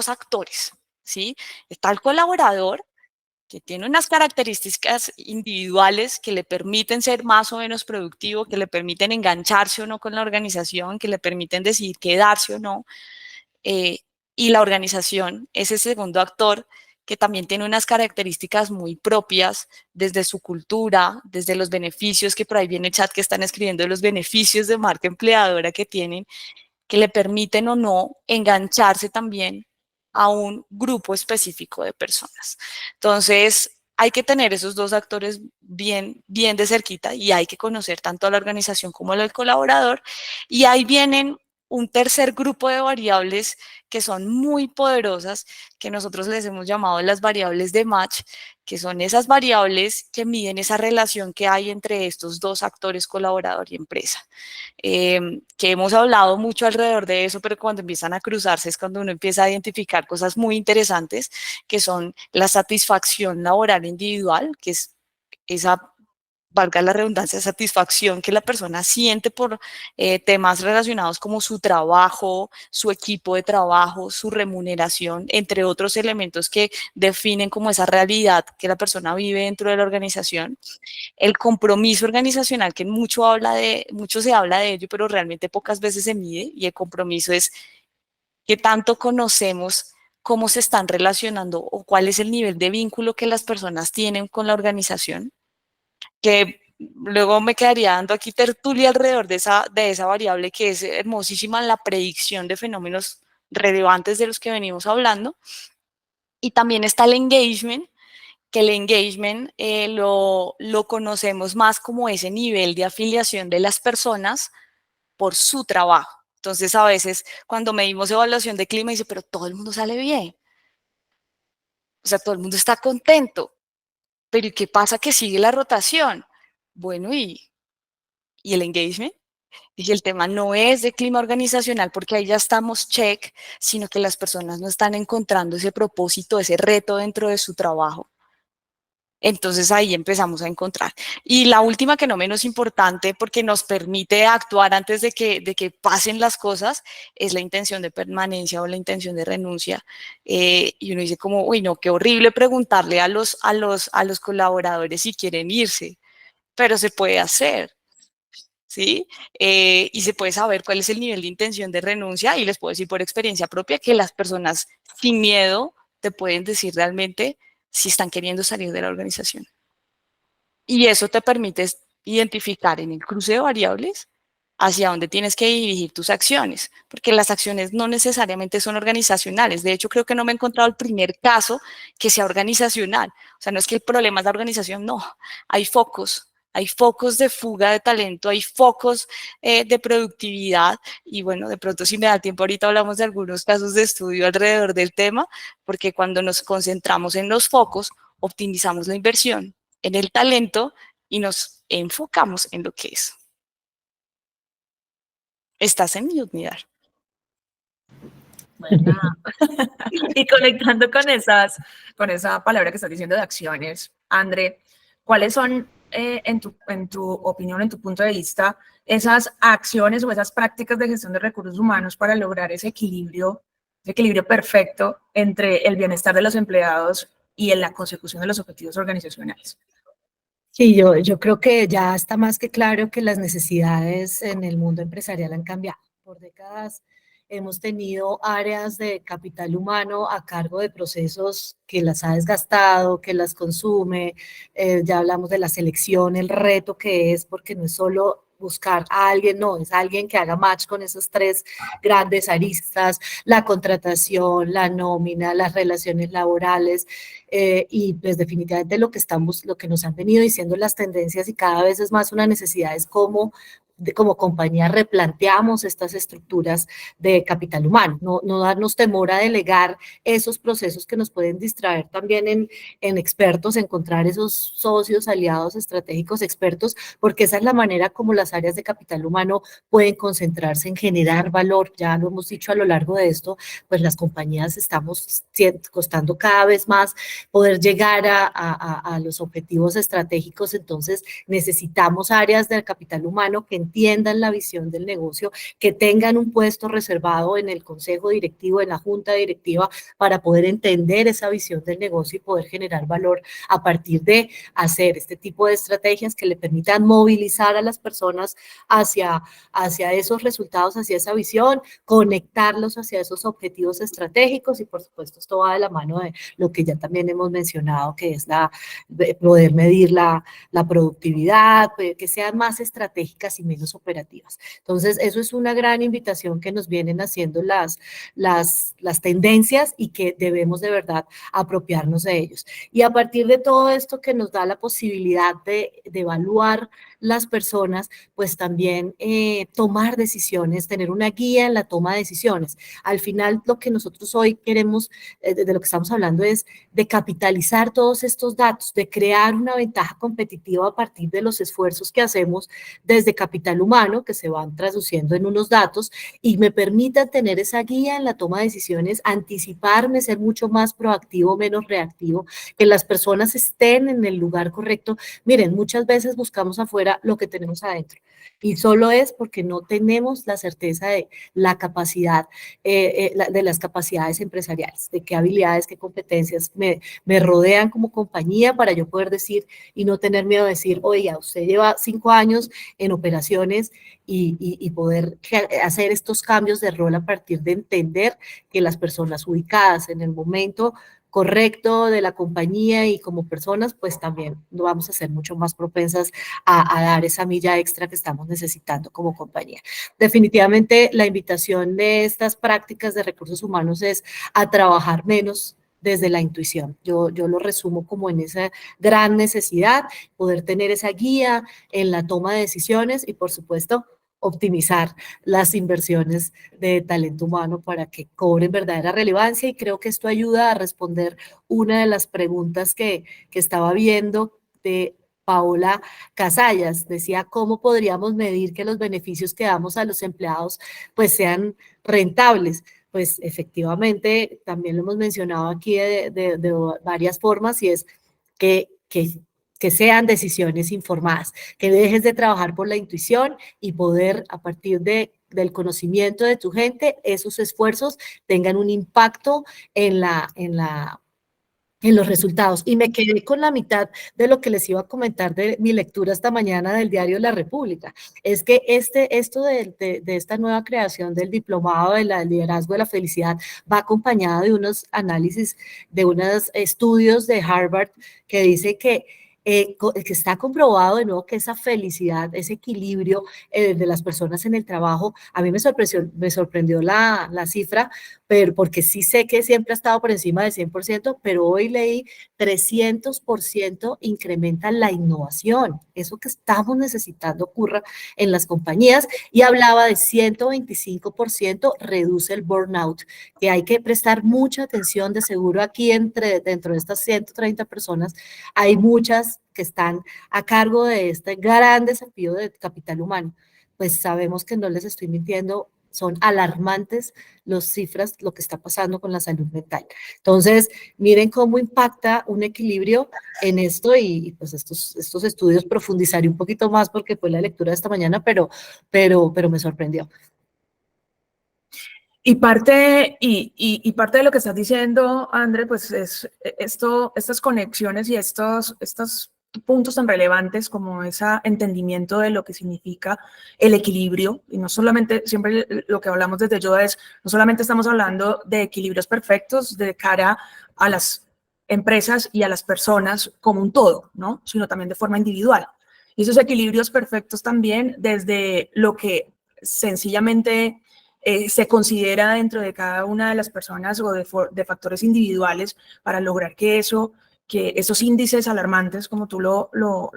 actores, ¿sí? Está el colaborador, que tiene unas características individuales que le permiten ser más o menos productivo, que le permiten engancharse o no con la organización, que le permiten decidir quedarse o no. Y la organización es ese segundo actor que también tiene unas características muy propias desde su cultura, desde los beneficios, que por ahí viene el chat que están escribiendo de los beneficios de marca empleadora que tienen, que le permiten o no engancharse también a un grupo específico de personas. Entonces, hay que tener esos dos actores bien de cerquita y hay que conocer tanto a la organización como al colaborador. Y ahí vienen un tercer grupo de variables que son muy poderosas, que nosotros les hemos llamado las variables de match, que son esas variables que miden esa relación que hay entre estos dos actores, colaborador y empresa. Que hemos hablado mucho alrededor de eso, pero cuando empiezan a cruzarse es cuando uno empieza a identificar cosas muy interesantes, que son la satisfacción laboral individual, que es esa, valga la redundancia, satisfacción que la persona siente por temas relacionados como su trabajo, su equipo de trabajo, su remuneración, entre otros elementos que definen como esa realidad que la persona vive dentro de la organización. El compromiso organizacional, que mucho se habla de ello, pero realmente pocas veces se mide, y el compromiso es qué tanto conocemos cómo se están relacionando o cuál es el nivel de vínculo que las personas tienen con la organización, que luego me quedaría dando aquí tertulia alrededor de esa variable que es hermosísima, la predicción de fenómenos relevantes de los que venimos hablando. Y también está el engagement, que el engagement lo conocemos más como ese nivel de afiliación de las personas por su trabajo. Entonces, a veces cuando medimos evaluación de clima, dice, pero todo el mundo sale bien. O sea, todo el mundo está contento. Pero ¿y qué pasa que sigue la rotación? Bueno, ¿y el engagement? Y el tema no es de clima organizacional, porque ahí ya estamos check, sino que las personas no están encontrando ese propósito, ese reto dentro de su trabajo. Entonces ahí empezamos a encontrar. Y la última, que no menos importante, porque nos permite actuar antes de que pasen las cosas, es la intención de permanencia o la intención de renuncia. Y uno dice como, uy, no, qué horrible preguntarle a los colaboradores si quieren irse, pero se puede hacer. ¿Sí? Y se puede saber cuál es el nivel de intención de renuncia, y les puedo decir por experiencia propia que las personas sin miedo te pueden decir realmente si están queriendo salir de la organización. Y eso te permite identificar en el cruce de variables hacia dónde tienes que dirigir tus acciones, porque las acciones no necesariamente son organizacionales. De hecho, creo que no me he encontrado el primer caso que sea organizacional. O sea, no es que el problema es la organización, no. Hay focos de fuga de talento, hay focos de productividad, y bueno, de pronto si me da tiempo ahorita hablamos de algunos casos de estudio alrededor del tema, porque cuando nos concentramos en los focos, optimizamos la inversión en el talento y nos enfocamos en lo que es. Estás en mute, Nidar. Bueno, y conectando con esa palabra que estás diciendo de acciones, André, ¿cuáles son, en tu opinión, en tu punto de vista, esas acciones o esas prácticas de gestión de recursos humanos para lograr ese equilibrio perfecto entre el bienestar de los empleados y en la consecución de los objetivos organizacionales? Sí, yo creo que ya está más que claro que las necesidades en el mundo empresarial han cambiado. Por décadas hemos tenido áreas de capital humano a cargo de procesos que las ha desgastado, que las consume. Ya hablamos de la selección, el reto que es, porque no es solo buscar a alguien, no, es alguien que haga match con esas tres grandes aristas: la contratación, la nómina, las relaciones laborales. Y pues definitivamente lo que nos han venido diciendo las tendencias, y cada vez es más una necesidad, es cómo como compañía replanteamos estas estructuras de capital humano, no darnos temor a delegar esos procesos que nos pueden distraer también en expertos, encontrar esos socios, aliados estratégicos expertos, porque esa es la manera como las áreas de capital humano pueden concentrarse en generar valor. Ya lo hemos dicho a lo largo de esto, pues las compañías estamos costando cada vez más poder llegar a los objetivos estratégicos, entonces necesitamos áreas del capital humano que entiendan la visión del negocio, que tengan un puesto reservado en el consejo directivo, en la junta directiva, para poder entender esa visión del negocio y poder generar valor a partir de hacer este tipo de estrategias que le permitan movilizar a las personas hacia esos resultados, hacia esa visión, conectarlos hacia esos objetivos estratégicos. Y por supuesto esto va de la mano de lo que ya también hemos mencionado, que es poder medir la productividad, que sean más estratégicas y menos operativas. Entonces, eso es una gran invitación que nos vienen haciendo las tendencias y que debemos de verdad apropiarnos de ellos. Y a partir de todo esto que nos da la posibilidad de evaluar las personas, pues también tomar decisiones, tener una guía en la toma de decisiones. Al final, lo que nosotros hoy queremos, de lo que estamos hablando, es de capitalizar todos estos datos, de crear una ventaja competitiva a partir de los esfuerzos que hacemos desde capital humano, que se van traduciendo en unos datos, y me permitan tener esa guía en la toma de decisiones, anticiparme, ser mucho más proactivo, menos reactivo, que las personas estén en el lugar correcto. Miren, muchas veces buscamos afuera lo que tenemos adentro, y solo es porque no tenemos la certeza de la capacidad, de las capacidades empresariales, de qué habilidades, qué competencias me rodean como compañía para yo poder decir y no tener miedo de decir, oiga, usted lleva 5 años en operaciones y poder hacer estos cambios de rol a partir de entender que las personas ubicadas en el momento correcto de la compañía y como personas, pues también vamos a ser mucho más propensas a dar esa milla extra que estamos necesitando como compañía. Definitivamente la invitación de estas prácticas de recursos humanos es a trabajar menos desde la intuición. Yo lo resumo como en esa gran necesidad, poder tener esa guía en la toma de decisiones y, por supuesto, optimizar las inversiones de talento humano para que cobren verdadera relevancia, y creo que esto ayuda a responder una de las preguntas que estaba viendo de Paola Casallas. Decía, ¿cómo podríamos medir que los beneficios que damos a los empleados pues sean rentables? Pues efectivamente, también lo hemos mencionado aquí de varias formas, y es que sean decisiones informadas, que dejes de trabajar por la intuición y poder, a partir del conocimiento de tu gente, esos esfuerzos tengan un impacto en los resultados. Y me quedé con la mitad de lo que les iba a comentar de mi lectura esta mañana del diario La República. Es que esto de esta nueva creación del diplomado del liderazgo de la felicidad va acompañado de unos análisis, de unos estudios de Harvard que dice que está comprobado de nuevo que esa felicidad, ese equilibrio de las personas en el trabajo, a mí me sorprendió la cifra, pero porque sí sé que siempre ha estado por encima del 100%, pero hoy leí 300% incrementa la innovación, eso que estamos necesitando ocurra en las compañías, y hablaba de 125% reduce el burnout, que hay que prestar mucha atención. De seguro aquí dentro de estas 130 personas hay muchas que están a cargo de este gran desafío de capital humano. Pues sabemos que no les estoy mintiendo, son alarmantes las cifras, lo que está pasando con la salud mental. Entonces, miren cómo impacta un equilibrio en esto, y pues estos estudios profundizaré un poquito más porque fue la lectura de esta mañana, pero me sorprendió. Y parte de lo que estás diciendo, André, pues es estas conexiones y estos puntos tan relevantes como ese entendimiento de lo que significa el equilibrio. Y no solamente, siempre lo que hablamos desde Yoda es, no solamente estamos hablando de equilibrios perfectos de cara a las empresas y a las personas como un todo, ¿no? Sino también de forma individual. Y esos equilibrios perfectos también desde lo que sencillamente se considera dentro de cada una de las personas o de factores individuales para lograr que esos índices alarmantes, como tú lo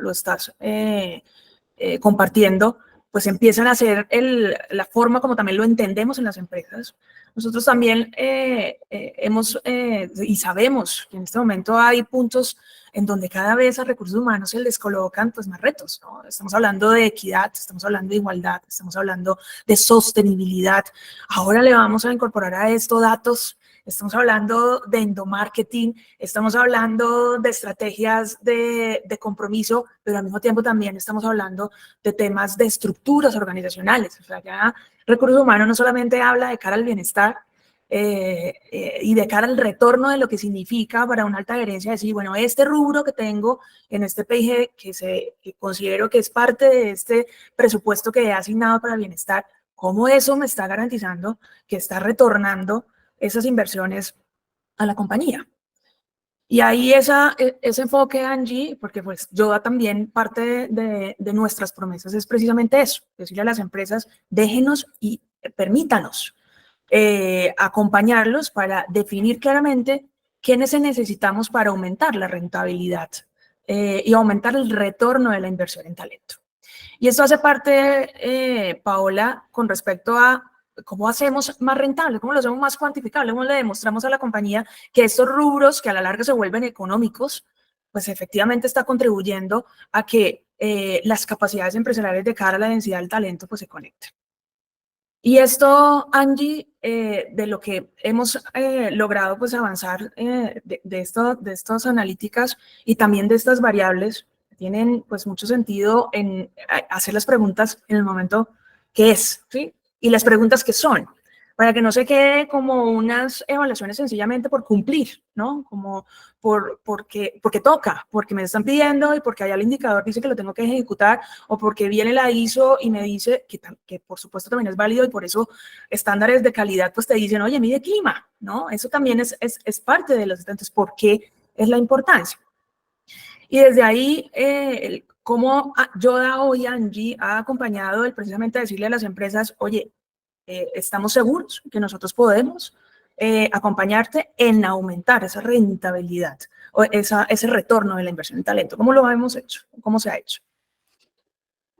estás compartiendo, pues empiezan a ser la forma como también lo entendemos en las empresas. Nosotros también y sabemos que en este momento hay puntos en donde cada vez a recursos humanos se les colocan pues más retos, ¿no? Estamos hablando de equidad, estamos hablando de igualdad, estamos hablando de sostenibilidad. Ahora le vamos a incorporar a esto datos, estamos hablando de endomarketing, estamos hablando de estrategias de compromiso, pero al mismo tiempo también estamos hablando de temas de estructuras organizacionales. O sea, ya recursos humanos no solamente habla de cara al bienestar, y de cara al retorno de lo que significa para una alta gerencia decir, bueno, este rubro que tengo en este PIG, que considero que es parte de este presupuesto que he asignado para el bienestar, ¿cómo eso me está garantizando que está retornando esas inversiones a la compañía? Y ahí ese enfoque, Angie, porque pues Yoda también parte de nuestras promesas es precisamente eso, decirle a las empresas, déjenos y permítanos acompañarlos para definir claramente quiénes necesitamos para aumentar la rentabilidad y aumentar el retorno de la inversión en talento. Y esto hace parte, Paola, con respecto a cómo hacemos más rentable, cómo lo hacemos más cuantificable, cómo le demostramos a la compañía que estos rubros que a la larga se vuelven económicos, pues efectivamente está contribuyendo a que las capacidades empresariales de cara a la densidad del talento pues se conecten. Y esto, Angie, de lo que hemos logrado pues avanzar de estas analíticas y también de estas variables, tienen pues mucho sentido en hacer las preguntas en el momento que es, ¿sí? Y las preguntas que son, para que no se quede como unas evaluaciones sencillamente por cumplir, ¿no? Como porque toca, porque me están pidiendo y porque allá el indicador dice que lo tengo que ejecutar o porque viene la ISO y me dice que por supuesto también es válido y por eso estándares de calidad pues te dicen, oye, mide clima, ¿no? Eso también es parte de los estudiantes. ¿Por qué es la importancia? Y desde ahí, cómo Yoda hoy, Angie, ha acompañado precisamente a decirle a las empresas, oye, estamos seguros que nosotros podemos acompañarte en aumentar esa rentabilidad o ese retorno de la inversión en talento. ¿Cómo lo hemos hecho? ¿Cómo se ha hecho?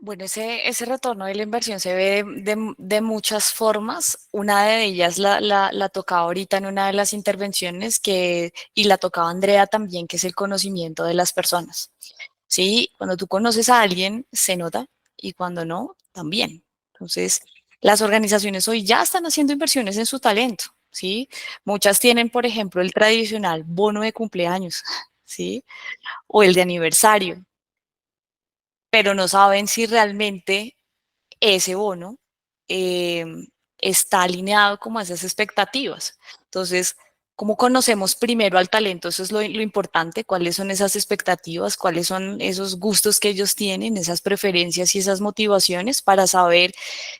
Bueno, ese retorno de la inversión se ve de muchas formas. Una de ellas la tocaba ahorita en una de las intervenciones y la tocaba Andrea también, que es el conocimiento de las personas. ¿Sí? Cuando tú conoces a alguien, se nota, y cuando no, también. Entonces, las organizaciones hoy ya están haciendo inversiones en su talento, ¿sí? Muchas tienen, por ejemplo, el tradicional bono de cumpleaños, ¿sí? O el de aniversario, pero no saben si realmente ese bono eh, está alineado como a esas expectativas. Entonces, ¿cómo conocemos primero al talento? Eso es lo importante, cuáles son esas expectativas, cuáles son esos gustos que ellos tienen, esas preferencias y esas motivaciones para saber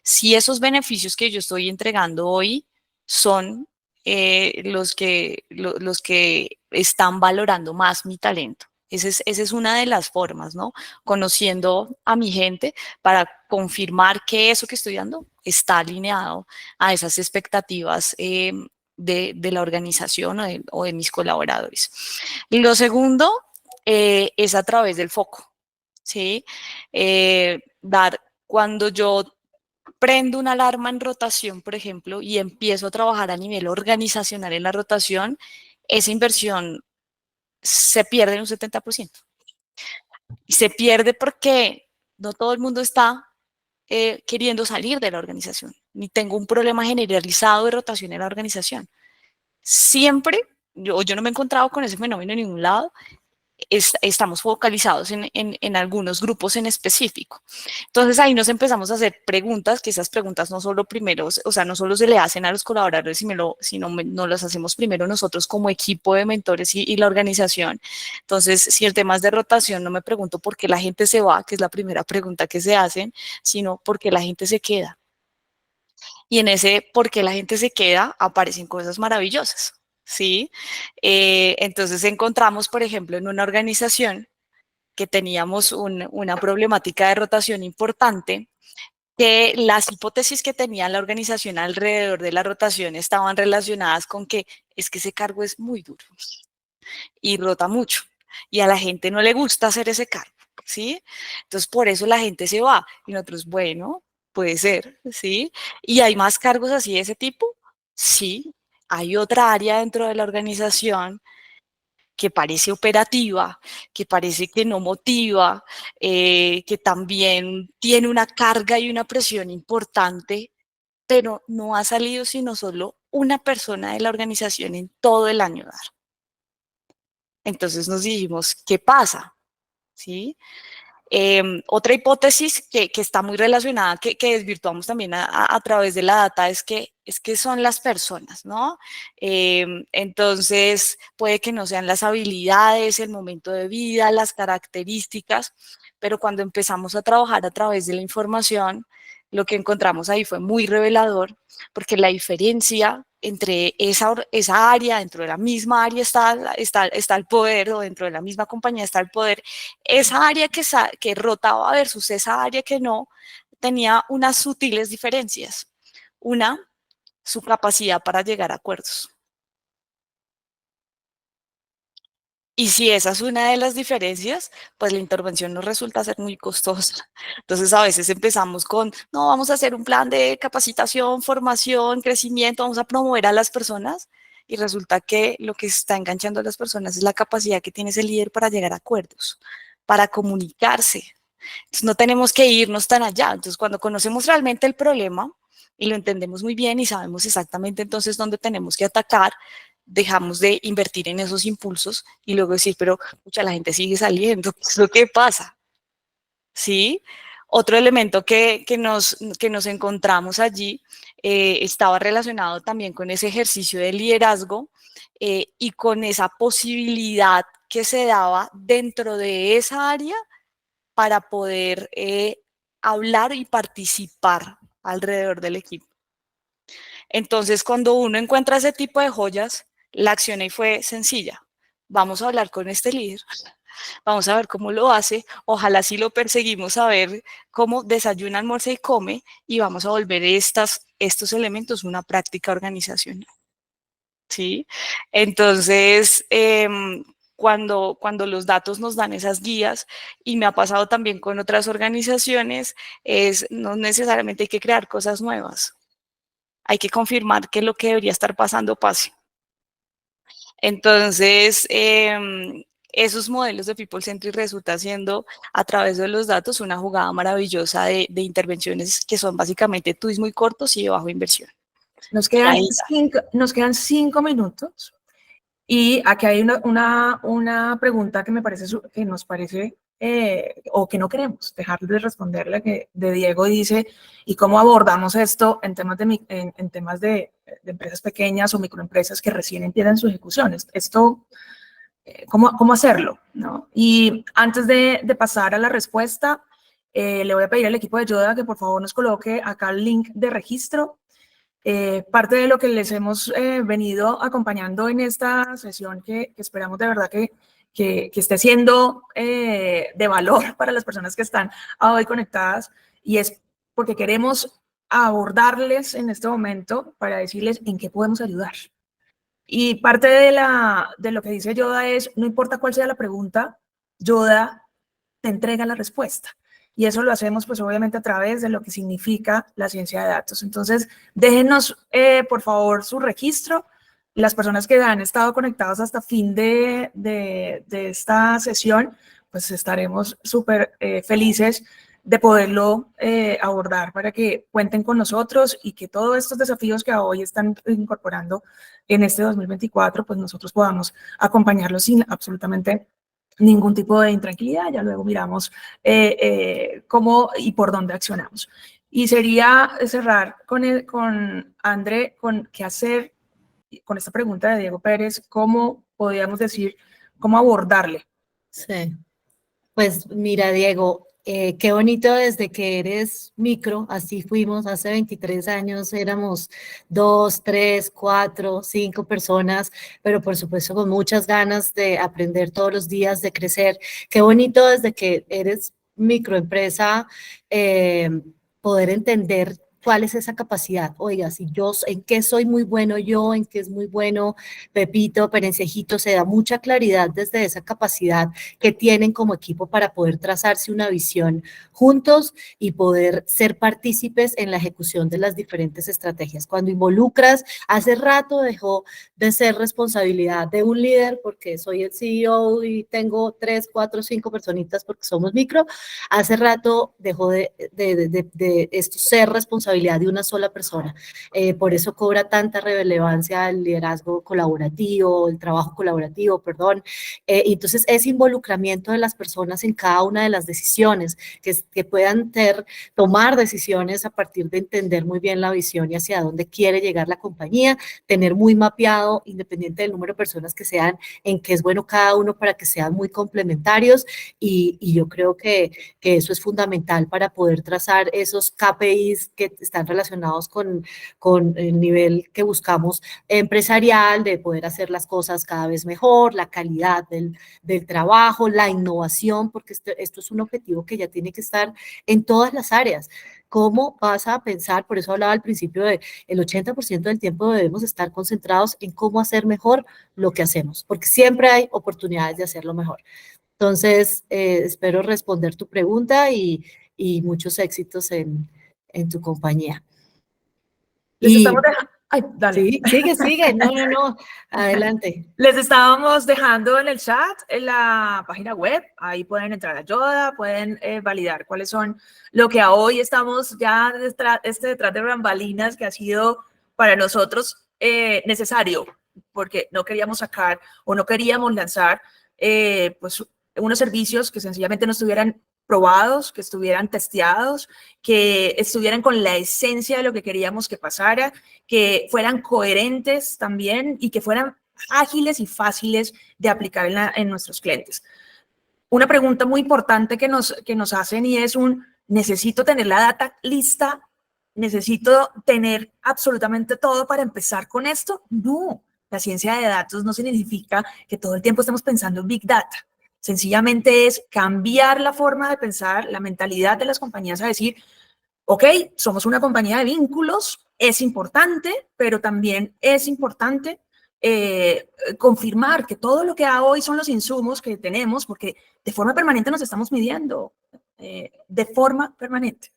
si esos beneficios que yo estoy entregando hoy son los que están valorando más mi talento. Esa es una de las formas, ¿no? Conociendo a mi gente para confirmar que eso que estoy dando está alineado a esas expectativas de la organización o de mis colaboradores. Y lo segundo es a través del foco, ¿sí? Cuando yo prendo una alarma en rotación, por ejemplo, y empiezo a trabajar a nivel organizacional en la rotación, esa inversión se pierde en un 70%. Y se pierde porque no todo el mundo está queriendo salir de la organización, ni tengo un problema generalizado de rotación en la organización. Siempre, yo no me he encontrado con ese fenómeno en ningún lado, estamos focalizados en algunos grupos en específico. Entonces ahí nos empezamos a hacer preguntas, que esas preguntas no solo primero, o sea, no solo se le hacen a los colaboradores, sino nos las hacemos primero nosotros como equipo de mentores y la organización. Entonces, si el tema es de rotación, no me pregunto por qué la gente se va, que es la primera pregunta que se hacen, sino por qué la gente se queda. Y en ese por qué la gente se queda aparecen cosas maravillosas, ¿sí? Entonces encontramos, por ejemplo, en una organización que teníamos una problemática de rotación importante, que las hipótesis que tenía la organización alrededor de la rotación estaban relacionadas con que es que ese cargo es muy duro y rota mucho y a la gente no le gusta hacer ese cargo, ¿sí? Entonces por eso la gente se va y nosotros, bueno, puede ser, ¿sí? ¿Y hay más cargos así de ese tipo? Sí. Hay otra área dentro de la organización que parece operativa, que parece que no motiva, que también tiene una carga y una presión importante, pero no ha salido sino solo una persona de la organización en todo el año dar. Entonces nos dijimos, ¿qué pasa? ¿Sí? Otra hipótesis que está muy relacionada, que desvirtuamos también a través de la data, es que son las personas, ¿no? Entonces, puede que no sean las habilidades, el momento de vida, las características, pero cuando empezamos a trabajar a través de la información, lo que encontramos ahí fue muy revelador, porque la diferencia entre esa área, dentro de la misma área está el poder, o dentro de la misma compañía está el poder, esa área que rotaba versus esa área que no, tenía unas sutiles diferencias. Una, su capacidad para llegar a acuerdos. Y si esa es una de las diferencias, pues la intervención nos resulta ser muy costosa. Entonces a veces empezamos con, no, vamos a hacer un plan de capacitación, formación, crecimiento, vamos a promover a las personas, y resulta que lo que está enganchando a las personas es la capacidad que tiene ese líder para llegar a acuerdos, para comunicarse. Entonces no tenemos que irnos tan allá. Entonces cuando conocemos realmente el problema y lo entendemos muy bien y sabemos exactamente entonces dónde tenemos que atacar, dejamos de invertir en esos impulsos y luego decir, pero mucha la gente sigue saliendo, ¿qué es lo que pasa? ¿Sí? Otro elemento que nos encontramos allí estaba relacionado también con ese ejercicio de liderazgo y con esa posibilidad que se daba dentro de esa área para poder hablar y participar alrededor del equipo. Entonces, cuando uno encuentra ese tipo de joyas, la acción ahí fue sencilla. Vamos a hablar con este líder, vamos a ver cómo lo hace, ojalá sí lo perseguimos a ver cómo desayuna, almuerza y come, y vamos a volver estos elementos una práctica organizacional. ¿Sí? Entonces, cuando los datos nos dan esas guías, y me ha pasado también con otras organizaciones, no necesariamente hay que crear cosas nuevas. Hay que confirmar que lo que debería estar pasando pase. Entonces, esos modelos de People Centric resulta siendo, a través de los datos, una jugada maravillosa de intervenciones que son básicamente tweets muy cortos y de bajo inversión. Nos quedan 5 minutos. Y aquí hay una pregunta que que nos parece, o que no queremos dejar de responderle, de Diego. Dice, ¿y cómo abordamos esto en temas de empresas pequeñas o microempresas que recién empiezan su ejecución? Esto, ¿cómo hacerlo? ¿No? Y antes de pasar a la respuesta, le voy a pedir al equipo de Yoda que por favor nos coloque acá el link de registro. Parte de lo que les hemos venido acompañando en esta sesión, que esperamos de verdad que esté siendo de valor para las personas que están hoy conectadas, y es porque queremos abordarles en este momento para decirles en qué podemos ayudar. Y parte de lo que dice Yoda es, no importa cuál sea la pregunta, Yoda te entrega la respuesta. Y eso lo hacemos, pues, obviamente a través de lo que significa la ciencia de datos. Entonces, déjenos, por favor, su registro. Las personas que han estado conectados hasta fin de esta sesión, pues estaremos súper felices de poderlo abordar, para que cuenten con nosotros y que todos estos desafíos que hoy están incorporando en este 2024, pues nosotros podamos acompañarlos sin absolutamente ningún tipo de intranquilidad. Ya luego miramos cómo y por dónde accionamos. Y sería cerrar con André, con qué hacer con esta pregunta de Diego Pérez, cómo podríamos decir, cómo abordarle. Sí, pues mira, Diego, qué bonito desde que eres micro, así fuimos hace 23 años, éramos 2, 3, 4, 5 personas, pero por supuesto con muchas ganas de aprender todos los días, de crecer. Qué bonito desde que eres microempresa, poder entender cuál es esa capacidad. Oiga, si yo, en qué soy muy bueno yo, en qué es muy bueno Pepito, Perencejito, se da mucha claridad desde esa capacidad que tienen como equipo para poder trazarse una visión juntos y poder ser partícipes en la ejecución de las diferentes estrategias. Cuando involucras, hace rato dejó de ser responsabilidad de un líder, porque soy el CEO y tengo 3, 4, 5 personitas porque somos micro, hace rato dejó de esto ser responsabilidad responsabilidad de una sola persona. Por eso cobra tanta relevancia el liderazgo colaborativo, el trabajo colaborativo, perdón. Entonces, ese involucramiento de las personas en cada una de las decisiones, que puedan tomar decisiones a partir de entender muy bien la visión y hacia dónde quiere llegar la compañía, tener muy mapeado, independiente del número de personas que sean, en qué es bueno cada uno para que sean muy complementarios, y yo creo que eso es fundamental para poder trazar esos KPIs que están relacionados con el nivel que buscamos empresarial, de poder hacer las cosas cada vez mejor, la calidad del trabajo, la innovación, porque esto es un objetivo que ya tiene que estar en todas las áreas. ¿Cómo vas a pensar? Por eso hablaba al principio de el 80% del tiempo debemos estar concentrados en cómo hacer mejor lo que hacemos, porque siempre hay oportunidades de hacerlo mejor. Entonces, espero responder tu pregunta y muchos éxitos en tu compañía. Les Y estamos dejando... Ay, dale. sí, sigue. No, adelante. Les estábamos dejando en el chat, en la página web, ahí pueden entrar a Yoda, pueden validar cuáles son lo que a hoy estamos ya detrás de bambalinas, que ha sido para nosotros necesario, porque no queríamos sacar o no queríamos lanzar pues unos servicios que sencillamente no estuvieran probados, que estuvieran testeados, que estuvieran con la esencia de lo que queríamos que pasara, que fueran coherentes también y que fueran ágiles y fáciles de aplicar en nuestros clientes. Una pregunta muy importante que nos hacen, y es necesito tener la data lista, necesito tener absolutamente todo para empezar con esto. No, la ciencia de datos no significa que todo el tiempo estemos pensando en Big Data. Sencillamente es cambiar la forma de pensar, la mentalidad de las compañías a decir, ok, somos una compañía de vínculos, es importante, pero también es importante confirmar que todo lo que hoy son los insumos que tenemos, porque de forma permanente nos estamos midiendo, de forma permanente.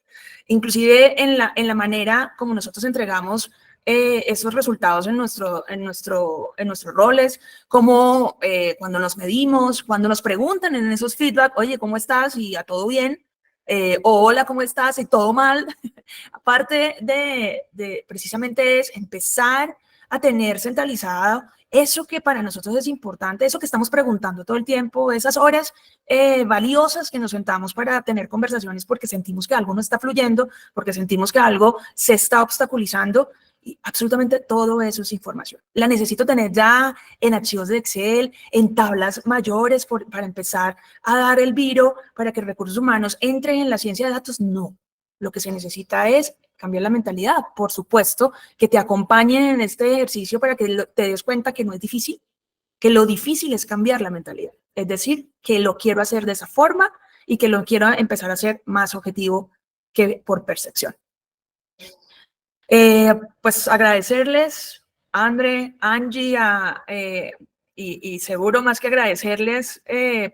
Inclusive en la manera como nosotros entregamos esos resultados en nuestros roles, como cuando nos medimos, cuando nos preguntan en esos feedback, oye, ¿cómo estás? Y a todo bien, hola, ¿cómo estás? Y todo mal. Aparte de precisamente es empezar a tener centralizado eso que para nosotros es importante, eso que estamos preguntando todo el tiempo, esas horas valiosas que nos sentamos para tener conversaciones porque sentimos que algo no está fluyendo, porque sentimos que algo se está obstaculizando. Y absolutamente todo eso es información. La necesito tener ya en archivos de Excel, en tablas mayores para empezar a dar el viro para que recursos humanos entren en la ciencia de datos. No, lo que se necesita es cambiar la mentalidad. Por supuesto, que te acompañen en este ejercicio para que te des cuenta que no es difícil, que lo difícil es cambiar la mentalidad. Es decir, que lo quiero hacer de esa forma y que lo quiero empezar a hacer más objetivo que por percepción. Pues agradecerles, André, Angie, y seguro más que agradecerles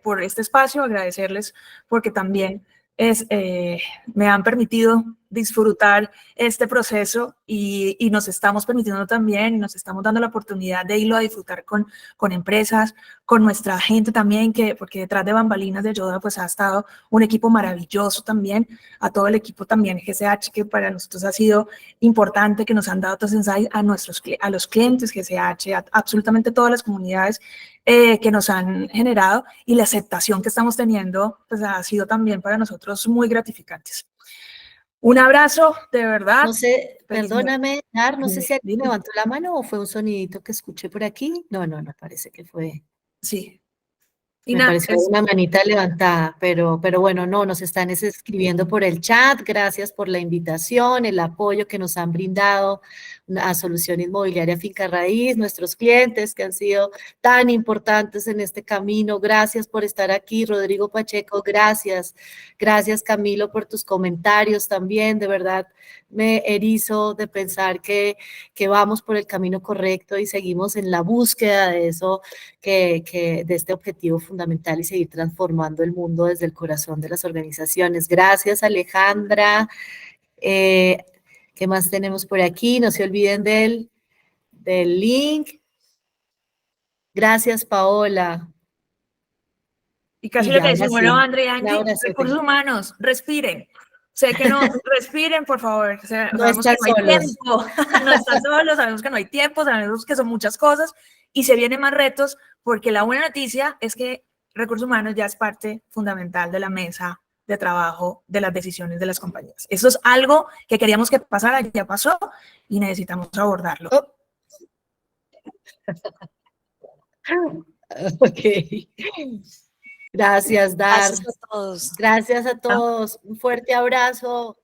por este espacio, agradecerles porque también me han permitido disfrutar este proceso y nos estamos permitiendo también, nos estamos dando la oportunidad de irlo a disfrutar con empresas, con nuestra gente también, porque detrás de bambalinas de Yoda pues ha estado un equipo maravilloso también, a todo el equipo también GSH, que para nosotros ha sido importante, que nos han dado otros insights a los clientes GSH, a absolutamente todas las comunidades que nos han generado, y la aceptación que estamos teniendo pues ha sido también para nosotros muy gratificantes. Un abrazo, de verdad. No sé, perdóname, Nar, no sé si alguien Dime. levantó la mano o fue un sonidito que escuché por aquí. No, parece que fue. Sí. Y Me pareció una manita levantada, pero bueno, no, nos están escribiendo por el chat. Gracias por la invitación, el apoyo que nos han brindado a Solución Inmobiliaria Finca Raíz, nuestros clientes que han sido tan importantes en este camino. Gracias por estar aquí, Rodrigo Pacheco, gracias. Gracias, Camilo, por tus comentarios también. De verdad, me erizo de pensar que vamos por el camino correcto y seguimos en la búsqueda de eso, de este objetivo fundamental, y seguir transformando el mundo desde el corazón de las organizaciones. Gracias, Alejandra. ¿Qué más tenemos por aquí? No se olviden del link. Gracias, Paola. Y casi lo que dice, bueno, sí, André, Angie, recursos humanos, respiren. Sé que no, respiren, por favor. No Sabemos que están no hay solos. tiempo, no están solos, sabemos que no hay tiempo, sabemos que son muchas cosas y se vienen más retos, porque la buena noticia es que recursos humanos ya es parte fundamental de la mesa de trabajo de las decisiones de las compañías. Eso es algo que queríamos que pasara, ya pasó y necesitamos abordarlo. Oh. Ok. Gracias, Dar. Gracias a todos. Gracias a todos. Un fuerte abrazo.